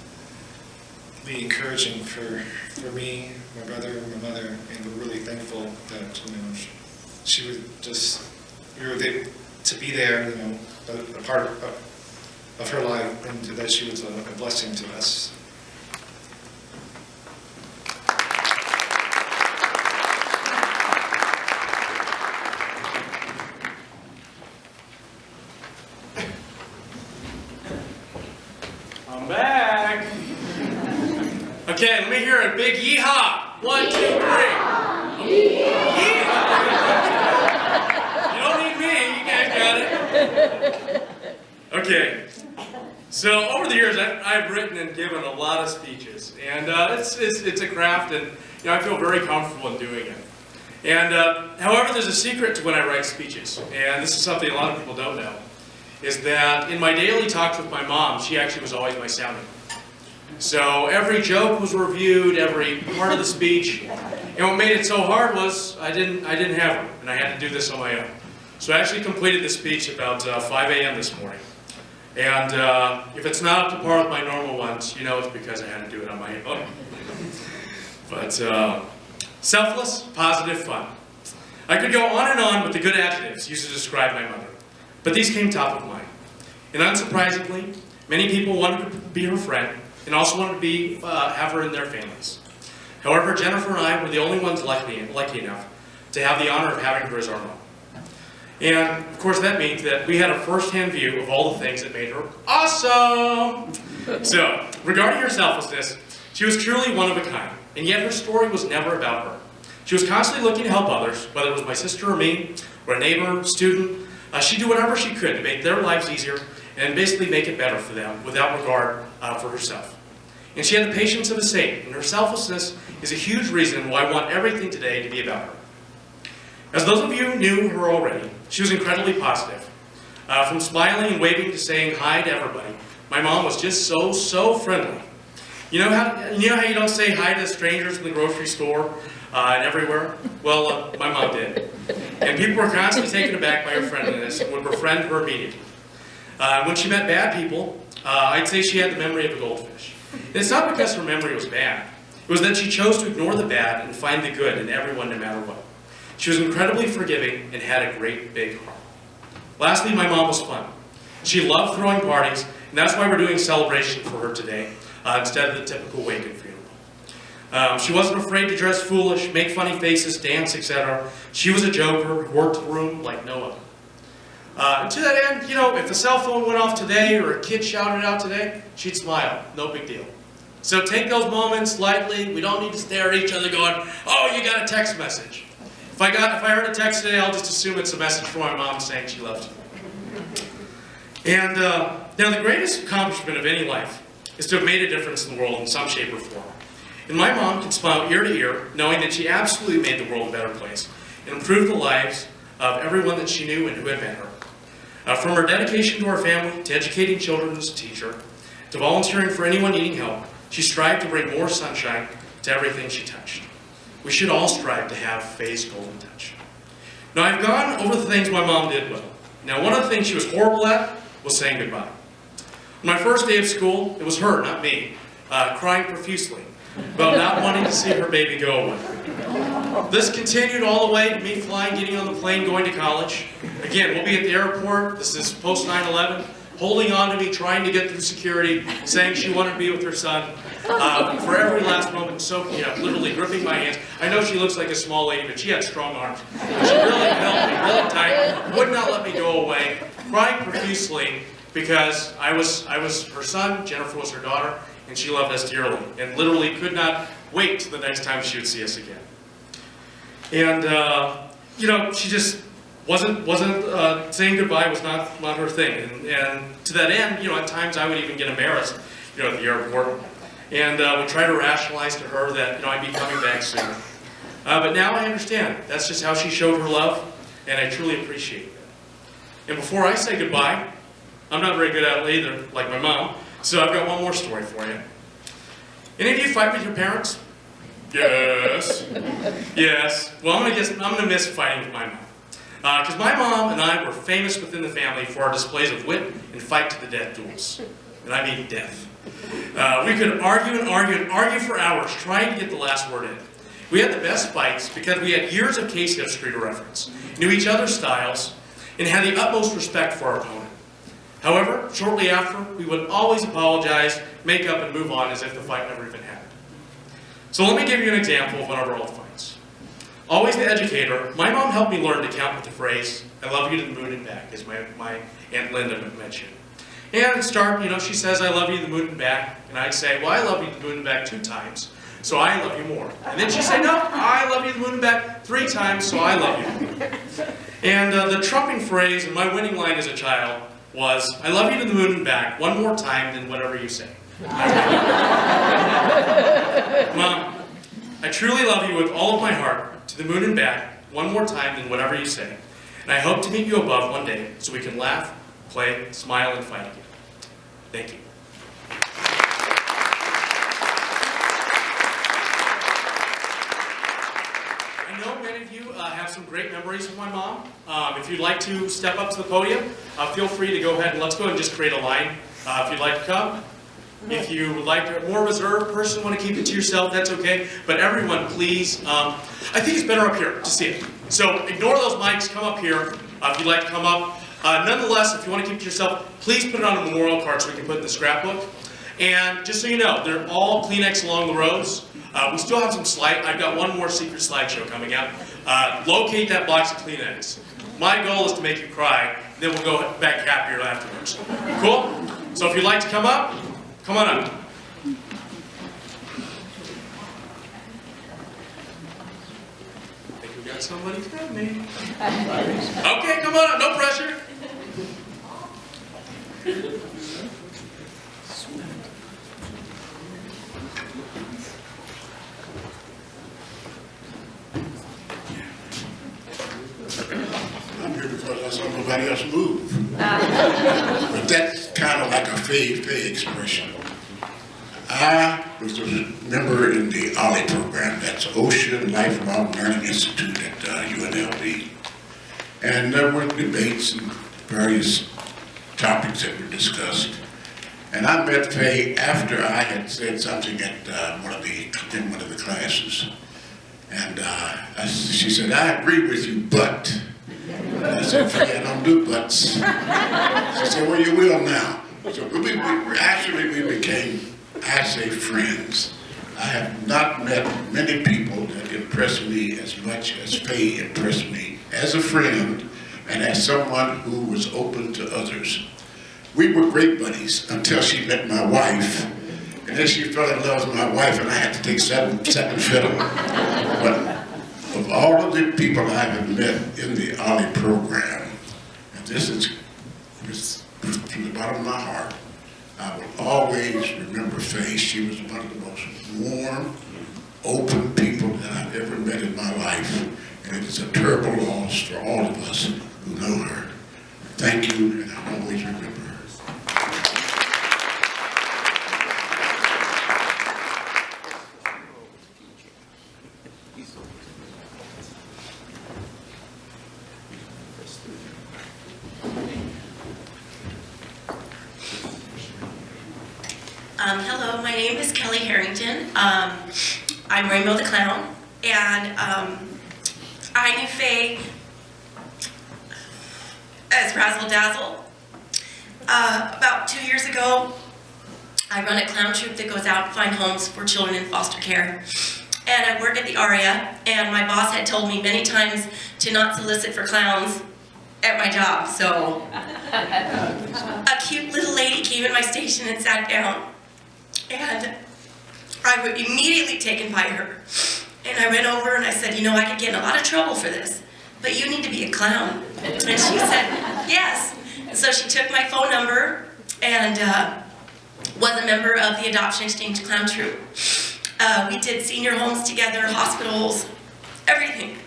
encouraging for me, my brother, and my mother, and we're really thankful that, she was just, we were there to be there, a part of her life, and that she was a blessing to us.
I'm back. Okay, let me hear a big yeehaw. 1, 2, 3. Yeehaw. You don't need me, you guys got it. Okay, so over the years I've written and given a lot of speeches, and it's a craft, and I feel very comfortable in doing it. And however, there's a secret to when I write speeches, and this is something a lot of people don't know, is that in my daily talks with my mom, she actually was always my sounding. So every joke was reviewed, every part of the speech, and what made it so hard was I didn't have her, and I had to do this on my own. So I actually completed the speech about 5 a.m. this morning. And if it's not up to par with my normal ones, it's because I had to do it on my own. But selfless, positive, fun. I could go on and on with the good adjectives used to describe my mother, but these came top of mind. And unsurprisingly, many people wanted to be her friend and also wanted to have her in their families. However, Jennifer and I were the only ones lucky enough to have the honor of having her as our mom. And of course that means that we had a first-hand view of all the things that made her awesome. So, regarding her selflessness, she was truly one of a kind, and yet her story was never about her. She was constantly looking to help others, whether it was my sister or me, or a neighbor, student. She'd do whatever she could to make their lives easier and basically make it better for them without regard for herself. And she had the patience of a saint, and her selflessness is a huge reason why I want everything today to be about her. As those of you who knew her already, she was incredibly positive. From smiling and waving to saying hi to everybody, my mom was just so friendly. You know how you don't say hi to strangers in the grocery store, and everywhere? Well, my mom did. And people were constantly taken aback by her friendliness and would befriend her immediately. When she met bad people, I'd say she had the memory of a goldfish. And it's not because her memory was bad. It was that she chose to ignore the bad and find the good in everyone no matter what. She was incredibly forgiving and had a great big heart. Lastly, my mom was fun. She loved throwing parties, and that's why we're doing a celebration for her today, instead of the typical wake and funeral. She wasn't afraid to dress foolish, make funny faces, dance, etc. She was a joker who worked the room like no other. And to that end, you know, if the cell phone went off today or a kid shouted out today, she'd smile. No big deal. So take those moments lightly. We don't need to stare at each other going, oh, you got a text message. If I heard a text today, I'll just assume it's a message from my mom saying she loves you. And now the greatest accomplishment of any life is to have made a difference in the world in some shape or form. And my mom can smile ear to ear, knowing that she absolutely made the world a better place and improved the lives of everyone that she knew and who had met her. From her dedication to our family, to educating children as a teacher, to volunteering for anyone needing help, she strived to bring more sunshine to everything she touched. We should all strive to have Faye's golden touch. Now, I've gone over the things my mom did well. Now, one of the things she was horrible at was saying goodbye. On my first day of school, it was her, not me, crying profusely about not wanting to see her baby go away. This continued all the way to me flying, getting on the plane, going to college. Again, we'll be at the airport. This is post 9/11. Holding on to me, trying to get through security, saying she wanted to be with her son for every last moment, so, you know, literally gripping my hands. I know she looks like a small lady, but she had strong arms. She really held me really tight, would not let me go away, crying profusely because I was her son, Jennifer was her daughter, and she loved us dearly, and literally could not wait till the next time she would see us again. And, you know, she just wasn't saying goodbye was not her thing, and to that end, you know, at times I would even get embarrassed, you know, at the airport, and would try to rationalize to her that, you know, I'd be coming back soon. But now I understand that's just how she showed her love, and I truly appreciate that. And before I say goodbye, I'm not very good at it either, like my mom, so I've got one more story for you. Any of you fight with your parents? Yes. Yes. Well, I'm gonna miss fighting with my mom. Because my mom and I were famous within the family for our displays of wit and fight-to-the-death duels. And I mean death. We could argue and argue and argue for hours trying to get the last word in. We had the best fights because we had years of case history to reference, knew each other's styles, and had the utmost respect for our opponent. However, shortly after, we would always apologize, make up, and move on as if the fight never even happened. So let me give you an example of one of our old fights. Always the educator, my mom helped me learn to count with the phrase, I love you to the moon and back, as my Aunt Linda mentioned. And at start, you know, she says, I love you to the moon and back, and I'd say, well, I love you to the moon and back 2 times, so I love you more. And then she'd say, no, I love you to the moon and back 3 times, so I love you. And the trumping phrase, and my winning line as a child, was, I love you to the moon and back 1 more time than whatever you say. Mom, I truly love you with all of my heart, to the moon and back, 1 more time than whatever you say. And I hope to meet you above one day so we can laugh, play, smile, and fight again. Thank you. I know many of you have some great memories with my mom. If you'd like to step up to the podium, feel free to go ahead and let's go and just create a line if you'd like to come. If you would like a more reserved person, want to keep it to yourself, that's okay. But everyone, please, I think it's better up here to see it. So ignore those mics, come up here if you'd like to come up. Nonetheless, if you want to keep it to yourself, please put it on a memorial card so we can put it in the scrapbook. And just so you know, they're all Kleenex along the rows. We still have some I've got one more secret slideshow coming out. Locate that box of Kleenex. My goal is to make you cry, then we'll go back happier afterwards. Cool? So if you'd like to come up, come on up. I think we got somebody coming. Okay, come on up, no pressure.
I'm here because I saw nobody else move. But that's kind of like a Faye expression. I was a member in the OLLI program, that's Ocean Lifelong Learning Institute at UNLV. And there were debates and various topics that were discussed. And I met Faye after I had said something at in one of the classes. And she said, "I agree with you, but." And I said, "Faye, I don't do buts." She said, "Well, you will now." So we became, I say, friends. I have not met many people that impressed me as much as Faye impressed me as a friend and as someone who was open to others. We were great buddies until she met my wife, and then she fell in love with my wife, and I had to take second fiddle. But of all of the people I have met in the OLLI program, and this is from the bottom of my heart, I will always remember Faye. She was one of the most warm, open people that I've ever met in my life, and it is a terrible loss for all of us who know her. Thank you, and I'll always remember her.
Hello, my name is Kelly Harrington. I'm Rainbow the Clown, and I knew Faye as Razzle Dazzle. About 2 years ago, I run a clown troupe that goes out and find homes for children in foster care. And I work at the ARIA, and my boss had told me many times to not solicit for clowns at my job. So a cute little lady came in my station and sat down. And I was immediately taken by her. And I went over and I said, "You know, I could get in a lot of trouble for this, but you need to be a clown." And she said, "Yes." And so she took my phone number and was a member of the Adoption Exchange Clown Troupe. We did senior homes together, hospitals, everything.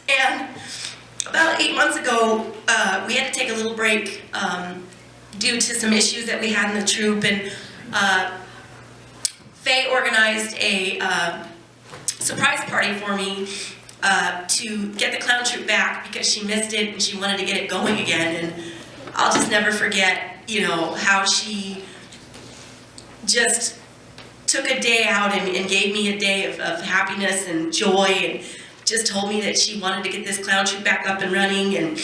And about 8 months ago, we had to take a little break due to some issues that we had in the troupe. And Faye organized a surprise party for me to get the clown troupe back because she missed it and she wanted to get it going again. And I'll just never forget, you know, how she just took a day out and gave me a day of happiness and joy, and just told me that she wanted to get this clown troupe back up and running. And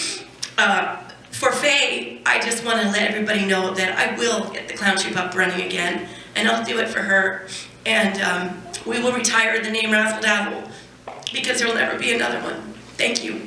for Faye, I just want to let everybody know that I will get the clown troupe up running again, and I'll do it for her. And we will retire the name Razzle Dazzle because there will never be another one. Thank you.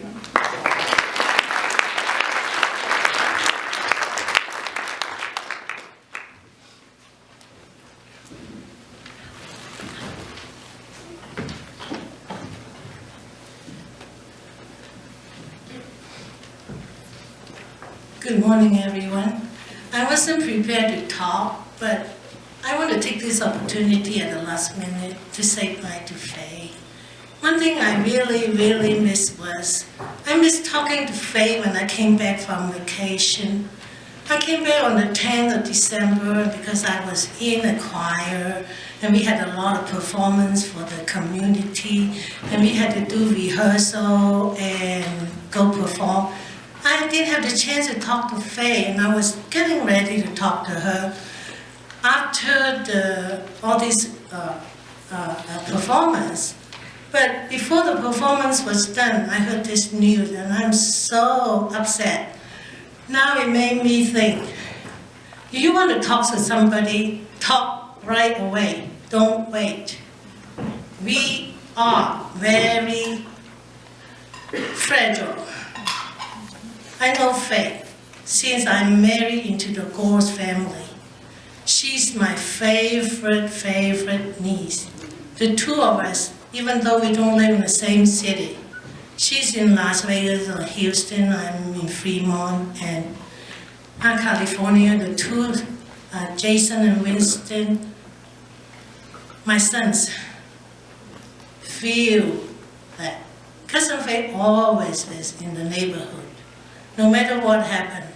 Good morning, everyone. I wasn't prepared to talk, but I want to take this opportunity at the last minute to say goodbye to Faye. One thing I really missed was, I missed talking to Faye when I came back from vacation. I came back on the 10th of December because I was in a choir, and we had a lot of performance for the community, and we had to do rehearsal and go perform. I didn't have the chance to talk to Faye, and I was getting ready to talk to her after all this performance. But before the performance was done, I heard this news, and I'm so upset. Now it made me think, if you want to talk to somebody, talk right away. Don't wait. We are very fragile. I know Faye since I'm married into the Gore's family. She's my favorite niece. The two of us, even though we don't live in the same city, she's in Las Vegas or Houston, I'm in Fremont, and California, the two, Jason and Winston, my sons, feel that Cousin Faye always is in the neighborhood. No matter what happened,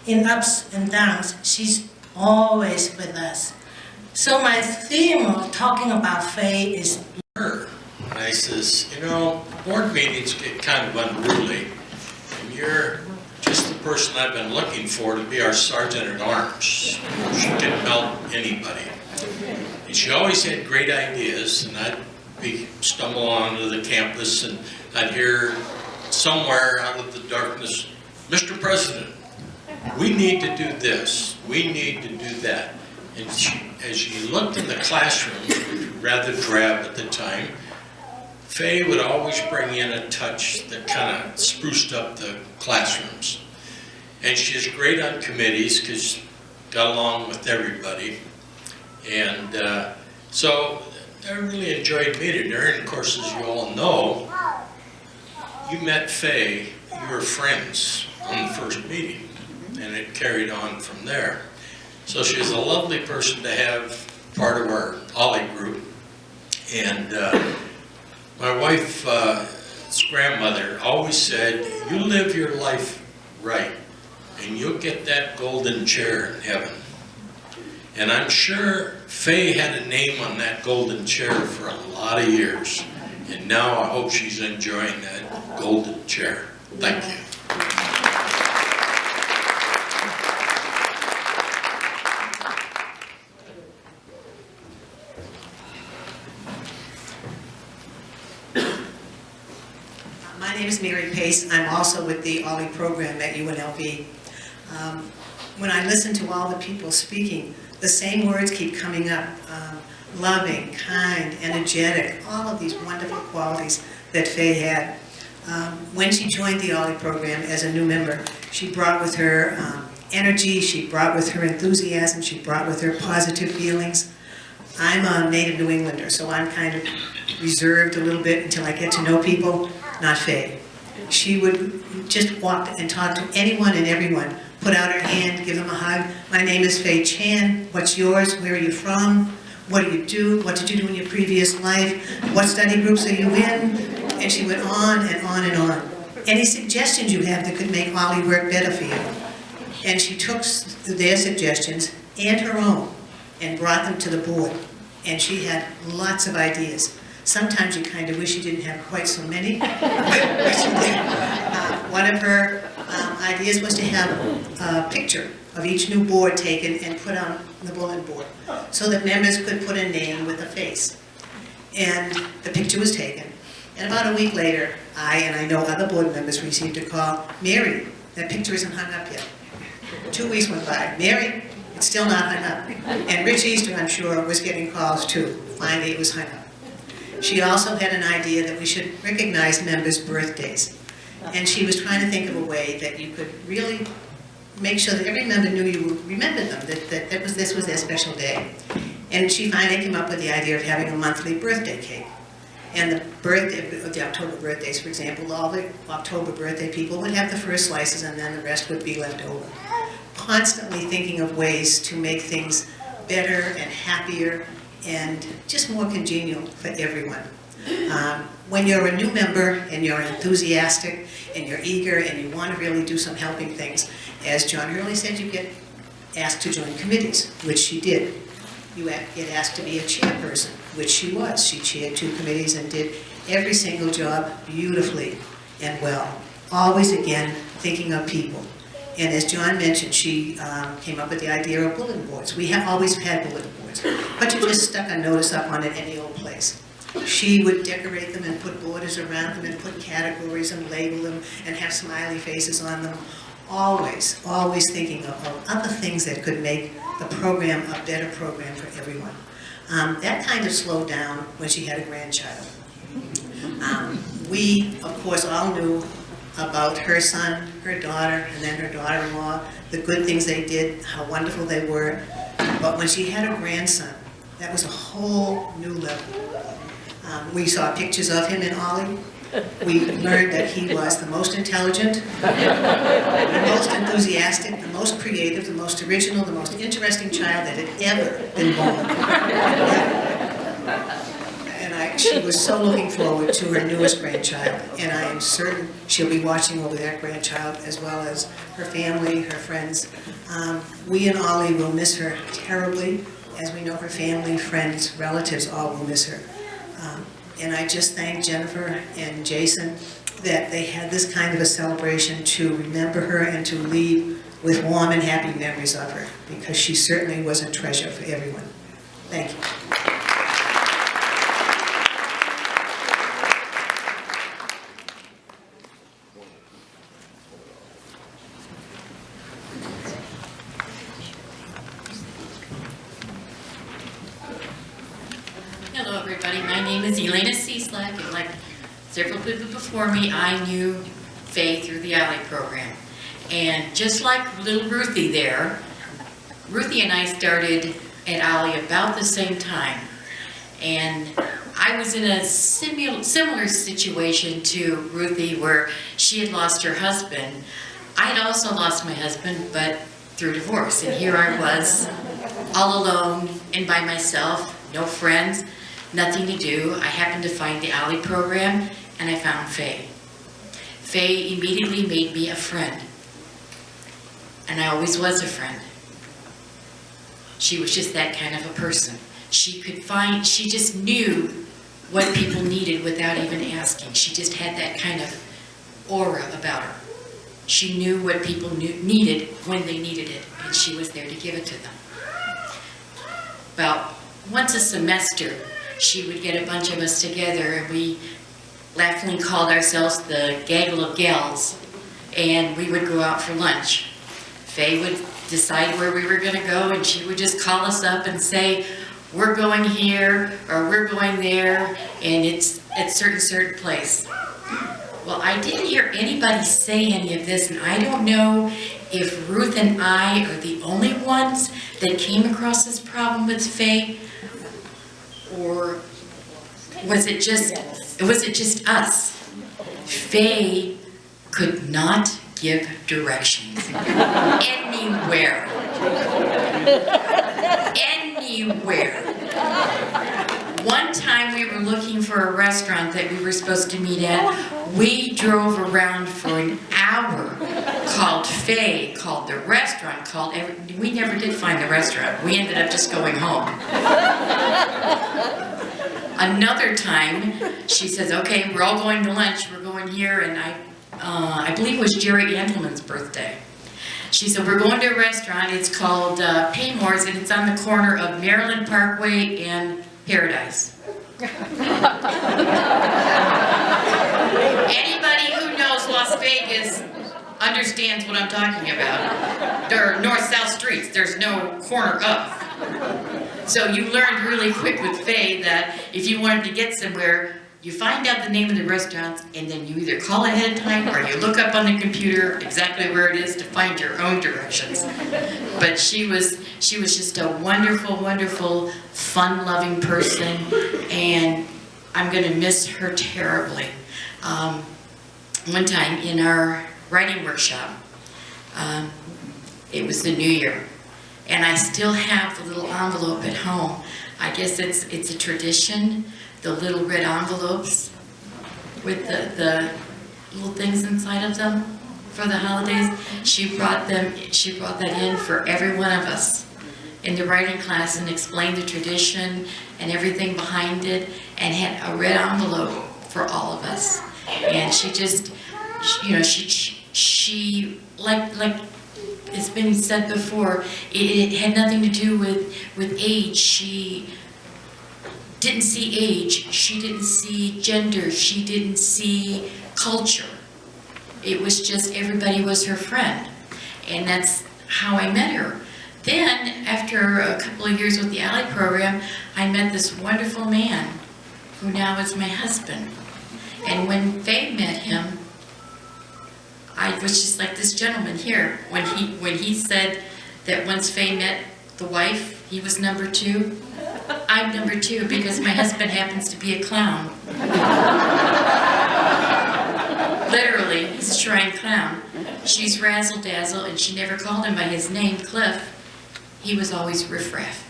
in ups and downs, she's always with us. So my theme of talking about Faye is
her. And I says, you know, board meetings get kind of unruly, and you're just the person I've been looking for to be our sergeant at arms. She can melt anybody. And she always had great ideas, and I'd stumble onto the campus and I'd hear somewhere out of the darkness, Mr. President, we need to do this, we need to do that. And as she looked in the classrooms, which were rather drab at the time, Faye would always bring in a touch that kind of spruced up the classrooms. And she's great on committees because got along with everybody. And so I really enjoyed meeting her. And of course, as you all know, you met Faye, you were friends on the first meeting, and it carried on from there. So she's a lovely person to have part of our Ollie group. And my wife's grandmother always said, you live your life right, and you'll get that golden chair in heaven. And I'm sure Faye had a name on that golden chair for a lot of years. And now I hope she's enjoying that golden chair. Thank you.
My name is Mary Pace. I'm also with the Ollie program at UNLV. When I listen to all the people speaking, the same words keep coming up. Loving, kind, energetic, all of these wonderful qualities that Faye had. When she joined the Ollie program as a new member, she brought with her energy, she brought with her enthusiasm, she brought with her positive feelings. I'm a native New Englander, so I'm kind of reserved a little bit until I get to know people, not Faye. She would just walk and talk to anyone and everyone, put out her hand, give them a hug. My name is Faye Chan, what's yours, where are you from? What do you do? What did you do in your previous life? What study groups are you in? And she went on and on and on. Any suggestions you have that could make Ollie work better for you? And she took their suggestions and her own and brought them to the board. And she had lots of ideas. Sometimes you kind of wish you didn't have quite so many, but she did. One of her ideas was to have a picture of each new board taken and put on the bulletin board so that members could put a name with a face. And the picture was taken. And about a week later, I know other board members received a call, Mary, that picture isn't hung up yet. 2 weeks went by. Mary, it's still not hung up. And Rich Easter, I'm sure, was getting calls too. Finally, it was hung up. She also had an idea that we should recognize members' birthdays. And she was trying to think of a way that you could really make sure that every member knew you remembered them, that this was their special day. And she finally came up with the idea of having a monthly birthday cake. And the October birthdays, for example, all the October birthday people would have the first slices and then the rest would be left over. Constantly thinking of ways to make things better and happier and just more congenial for everyone. When you're a new member and you're enthusiastic and you're eager and you want to really do some helping things, as John Hurley said, you get asked to join committees, which she did. You get asked to be a chairperson, which she was. She chaired 2 committees and did every single job beautifully and well. Always, again, thinking of people. And as John mentioned, she came up with the idea of bulletin boards. We have always had bulletin boards, but you just stuck a notice up on it any old place. She would decorate them and put borders around them and put categories and label them and have smiley faces on them. Always, always thinking of other things that could make the program a better program for everyone. That kind of slowed down when she had a grandchild. We, of course, all knew about her son, her daughter, and then her daughter-in-law, the good things they did, how wonderful they were. But when she had a grandson, that was a whole new level. We saw pictures of him in Ollie. We learned that he was the most intelligent, the most enthusiastic, the most creative, the most original, the most interesting child that had ever been born. And she was so looking forward to her newest grandchild, and I am certain she'll be watching over that grandchild as well as her family, her friends. We in Ollie will miss her terribly. as we know, her family, friends, relatives all will miss her. And I just thank Jennifer and Jason that they had this kind of a celebration to remember her and to leave with warm and happy memories of her, because she certainly was a treasure for everyone. Thank you.
Hello, everybody. My name is Elena Cieslak, and like several people before me, I knew Faye through the Alley program. And just like little Ruthie there, Ruthie and I started at Alley about the same time. And I was in a similar situation to Ruthie, where she had lost her husband. I had also lost my husband, but through divorce. And here I was, all alone and by myself, no friends, nothing to do. I happened to find the Alley program, and I found Faye. Faye immediately made me a friend. And I always was a friend. She was just that kind of a person. She just knew what people needed without even asking. She just had that kind of aura about her. She knew what people needed when they needed it, and she was there to give it to them. About once a semester, she would get a bunch of us together, and we laughingly called ourselves the Gaggle of Gals, and we would go out for lunch. Faye would decide where we were going to go, and she would just call us up and say, we're going here, or we're going there, and it's at certain place. Well, I didn't hear anybody say any of this, and I don't know if Ruth and I are the only ones that came across this problem with Faye, or was it just us? Faye could not give directions anywhere. Anywhere. One time we were looking for a restaurant that we were supposed to meet at. We drove around for an hour, called Faye, called the restaurant, we never did find the restaurant. We ended up just going home. Another time, she says, okay, we're all going to lunch, we're going here, and I believe it was Jerry Andelman's birthday. She said, we're going to a restaurant, it's called Paymore's, and it's on the corner of Maryland Parkway and Paradise. Anybody who knows Las Vegas understands what I'm talking about. There are north-south streets, there's no corner up. So you learned really quick with Faye that if you wanted to get somewhere, you find out the name of the restaurants, and then you either call ahead of time or you look up on the computer exactly where it is to find your own directions. But she was just a wonderful, wonderful, fun-loving person, and I'm going to miss her terribly. One time in our writing workshop, it was the New Year, and I still have the little envelope at home. I guess it's a tradition, the little red envelopes with the little things inside of them for the holidays. She brought that in for every one of us in the writing class and explained the tradition and everything behind it, and had a red envelope for all of us. And she just, you know, she like it's been said before, it had nothing to do with age. She didn't see age, she didn't see gender, she didn't see culture. It was just everybody was her friend. And that's how I met her. Then, after a couple of years with the Alley program, I met this wonderful man who now is my husband. And when Faye met him, I was just like this gentleman here. When he said that once Faye met the wife, he was number 2. I'm number 2 because my husband happens to be a clown. Literally, he's a shrine clown. She's razzle-dazzle, and she never called him by his name, Cliff. He was always riff-raff.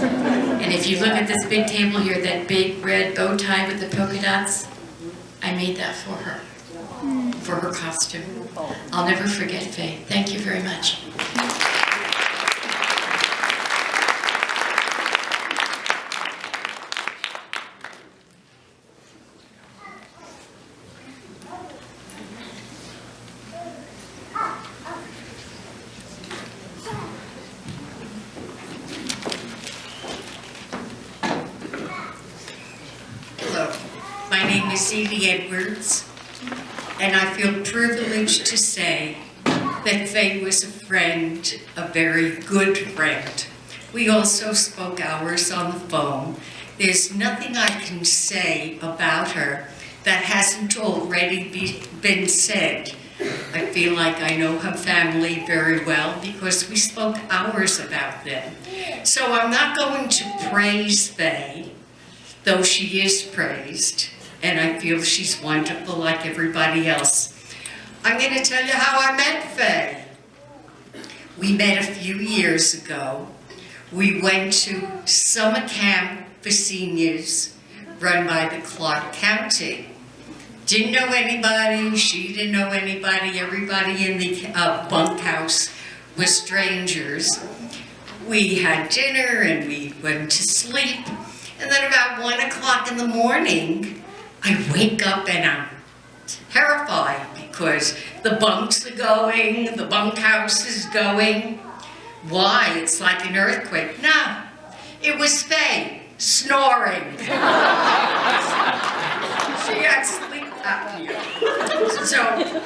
And if you look at this big table here, that big red bow tie with the polka dots, I made that for her costume. I'll never forget Faye. Thank you very much.
name is Edie Edwards, and I feel privileged to say that Faye was a friend, a very good friend. We also spoke hours on the phone. There's nothing I can say about her that hasn't already been said. I feel like I know her family very well because we spoke hours about them. So I'm not going to praise Faye, though she is praised, and I feel she's wonderful like everybody else. I'm going to tell you how I met Faye. We met a few years ago. We went to summer camp for seniors run by the Clark County. Didn't know anybody, she didn't know anybody, everybody in the bunkhouse was strangers. We had dinner and we went to sleep, and then about 1 o'clock in the morning, I wake up and I'm terrified because the bunks are going, the bunkhouse is going. Why? It's like an earthquake. No, it was Faye snoring. She had sleep apnea. So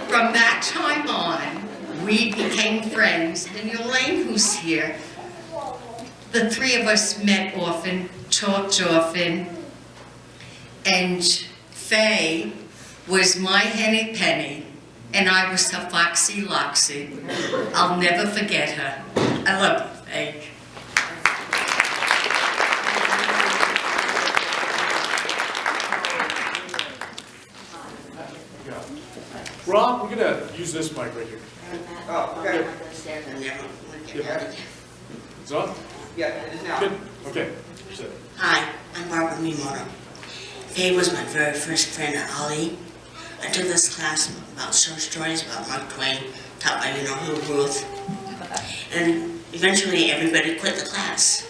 from that time on, we became friends, and Elaine, who's here, the three of us met often, talked often, and Faye was my Henny Penny, and I was her Foxy Loxy. I'll never forget her. I love you, Faye.
Rob, we're gonna use this mic right here.
Oh, okay.
It's on?
Yeah, it is now.
Good. Okay. Sit.
Hi, I'm Barbara Mimoto. Faye was my very first friend at Ollie. I took this class about short stories about Mark Twain, taught by you-know-who, Ruth. And eventually everybody quit the class,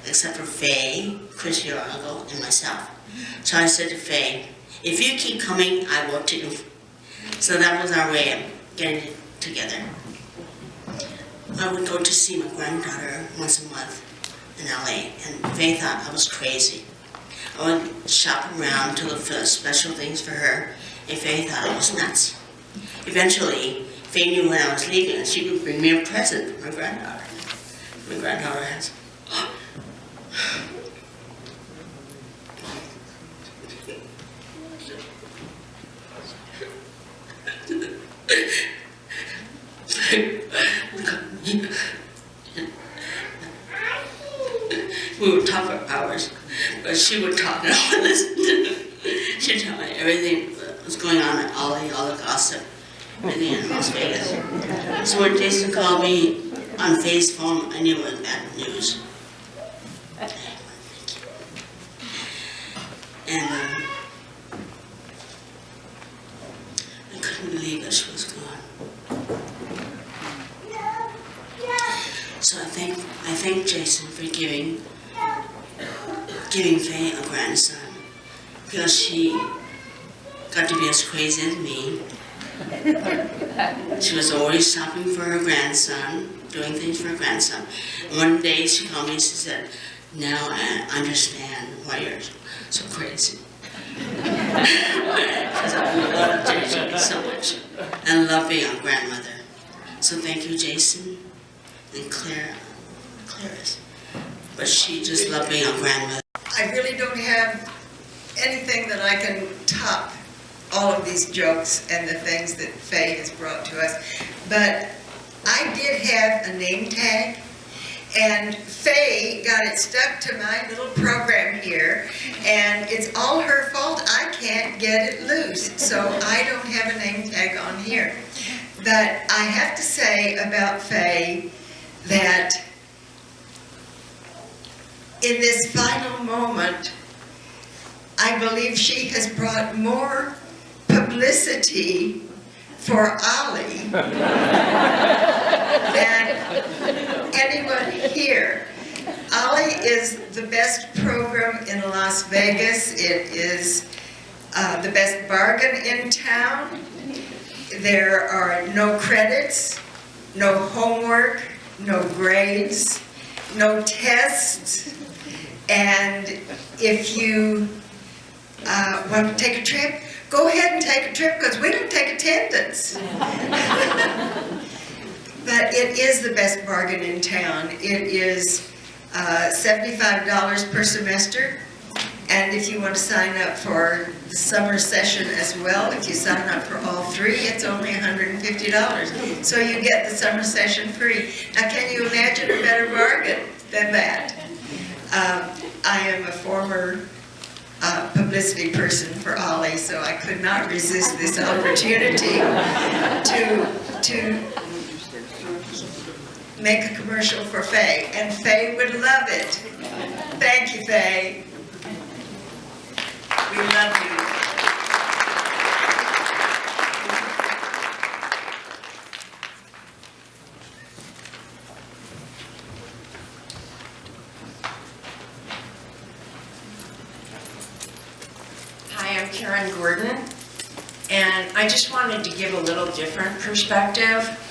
except for Faye, Chris, your uncle, and myself. So I said to Faye, if you keep coming, I will too. So that was our way of getting together. I would go to see my granddaughter once a month in LA, and Faye thought I was crazy. I would shop around to look for special things for her, and Faye thought I was nuts. Eventually, Faye knew when I was leaving, and she would bring me a present for my granddaughter. My granddaughter has... We would talk for hours, but she would talk and I would listen to her. She'd tell me everything that was going on at Ollie, all the gossip, everything in Las Vegas. So when Jason called me on Faye's phone, I knew it was bad news. And I couldn't believe that she was gone. So I thank Jason for giving Faye a grandson, because she got to be as crazy as me. She was always shopping for her grandson, doing things for her grandson. And one day she called me and she said, now I understand why you're so crazy. Because I love Jason so much and love being a grandmother. So thank you, Jason and Clarice. But she just loved being a grandmother.
I really don't have anything that I can top all of these jokes and the things that Faye has brought to us. But I did have a name tag, and Faye got it stuck to my little program here, and it's all her fault. I can't get it loose, so I don't have a name tag on here. But I have to say about Faye that in this final moment, I believe she has brought more publicity for Ollie than anyone here. Ollie is the best program in Las Vegas. It is the best bargain in town. There are no credits, no homework, no grades, no tests. And if you want to take a trip? Go ahead and take a trip because we don't take attendance. But it is the best bargain in town. It is $75 per semester. And if you want to sign up for the summer session as well, if you sign up for all three, it's only $150. So you get the summer session free. Now, can you imagine a better bargain than that? I am a former publicity person for Ollie, so I could not resist this opportunity to make a commercial for Faye, and Faye would love it. Thank you, Faye. We love you.
Hi, I'm Karen Gordon, and I just wanted to give a little different perspective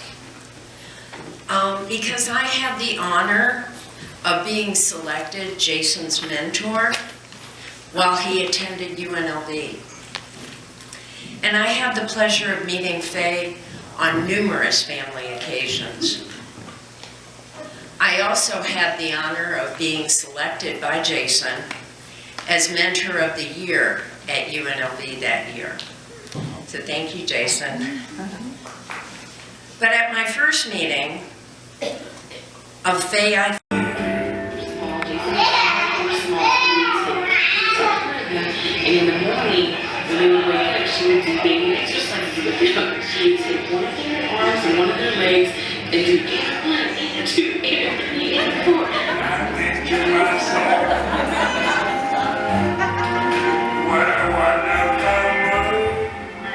because I had the honor of being selected Jason's mentor while he attended UNLV. And I had the pleasure of meeting Faye on numerous family occasions. I also had the honor of being selected by Jason as Mentor of the Year at UNLV that year. So thank you, Jason. But at my first meeting of Faye, I
and in the morning, when they would wake up, she would do baby exercises with them. She would take one of their arms and one of their legs and do 8 of 1, 8 of 2, 8 of 3, 8 of 4.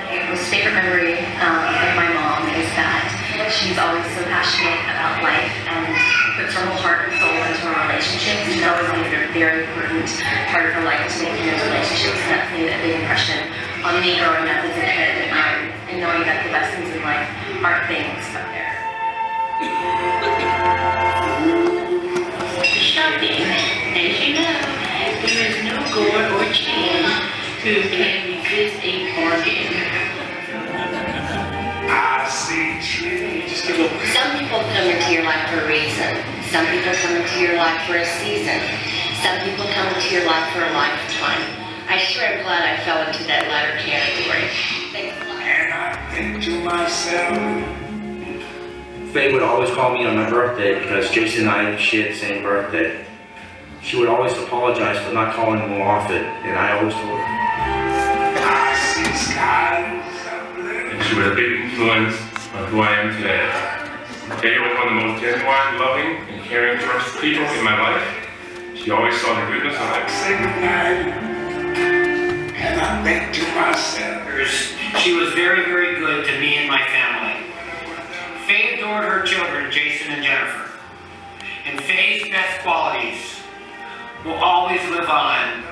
My most favorite memory of my mom is that she's always so passionate about life and puts her whole heart and soul into her relationships. She's always made it a very important part of her life to making those relationships, and that's made a big impression on me growing up as a kid, and knowing that the best things in life aren't things up there.
Shopping. As you know, there is no gore or chain who can resist a bargain.
I see trees.
Some people come into your life for a reason. Some people come into your life for a season. Some people come into your life for a lifetime. I sure am glad I fell into that latter category. Thanks a lot.
And I think to myself,
Faye would always call me on my birthday because Jason and I shared the same birthday. She would always apologize for not calling more often, and I always told her.
I see skies of blue.
And she was a big influence on who I am today. Faye was one of the most genuine, loving, and caring people in my life. She always saw the goodness of life.
Say goodnight, and I think to myself.
She was very, very good to me and my family. Faye adored her children, Jason and Jennifer. And Faye's best qualities will always live on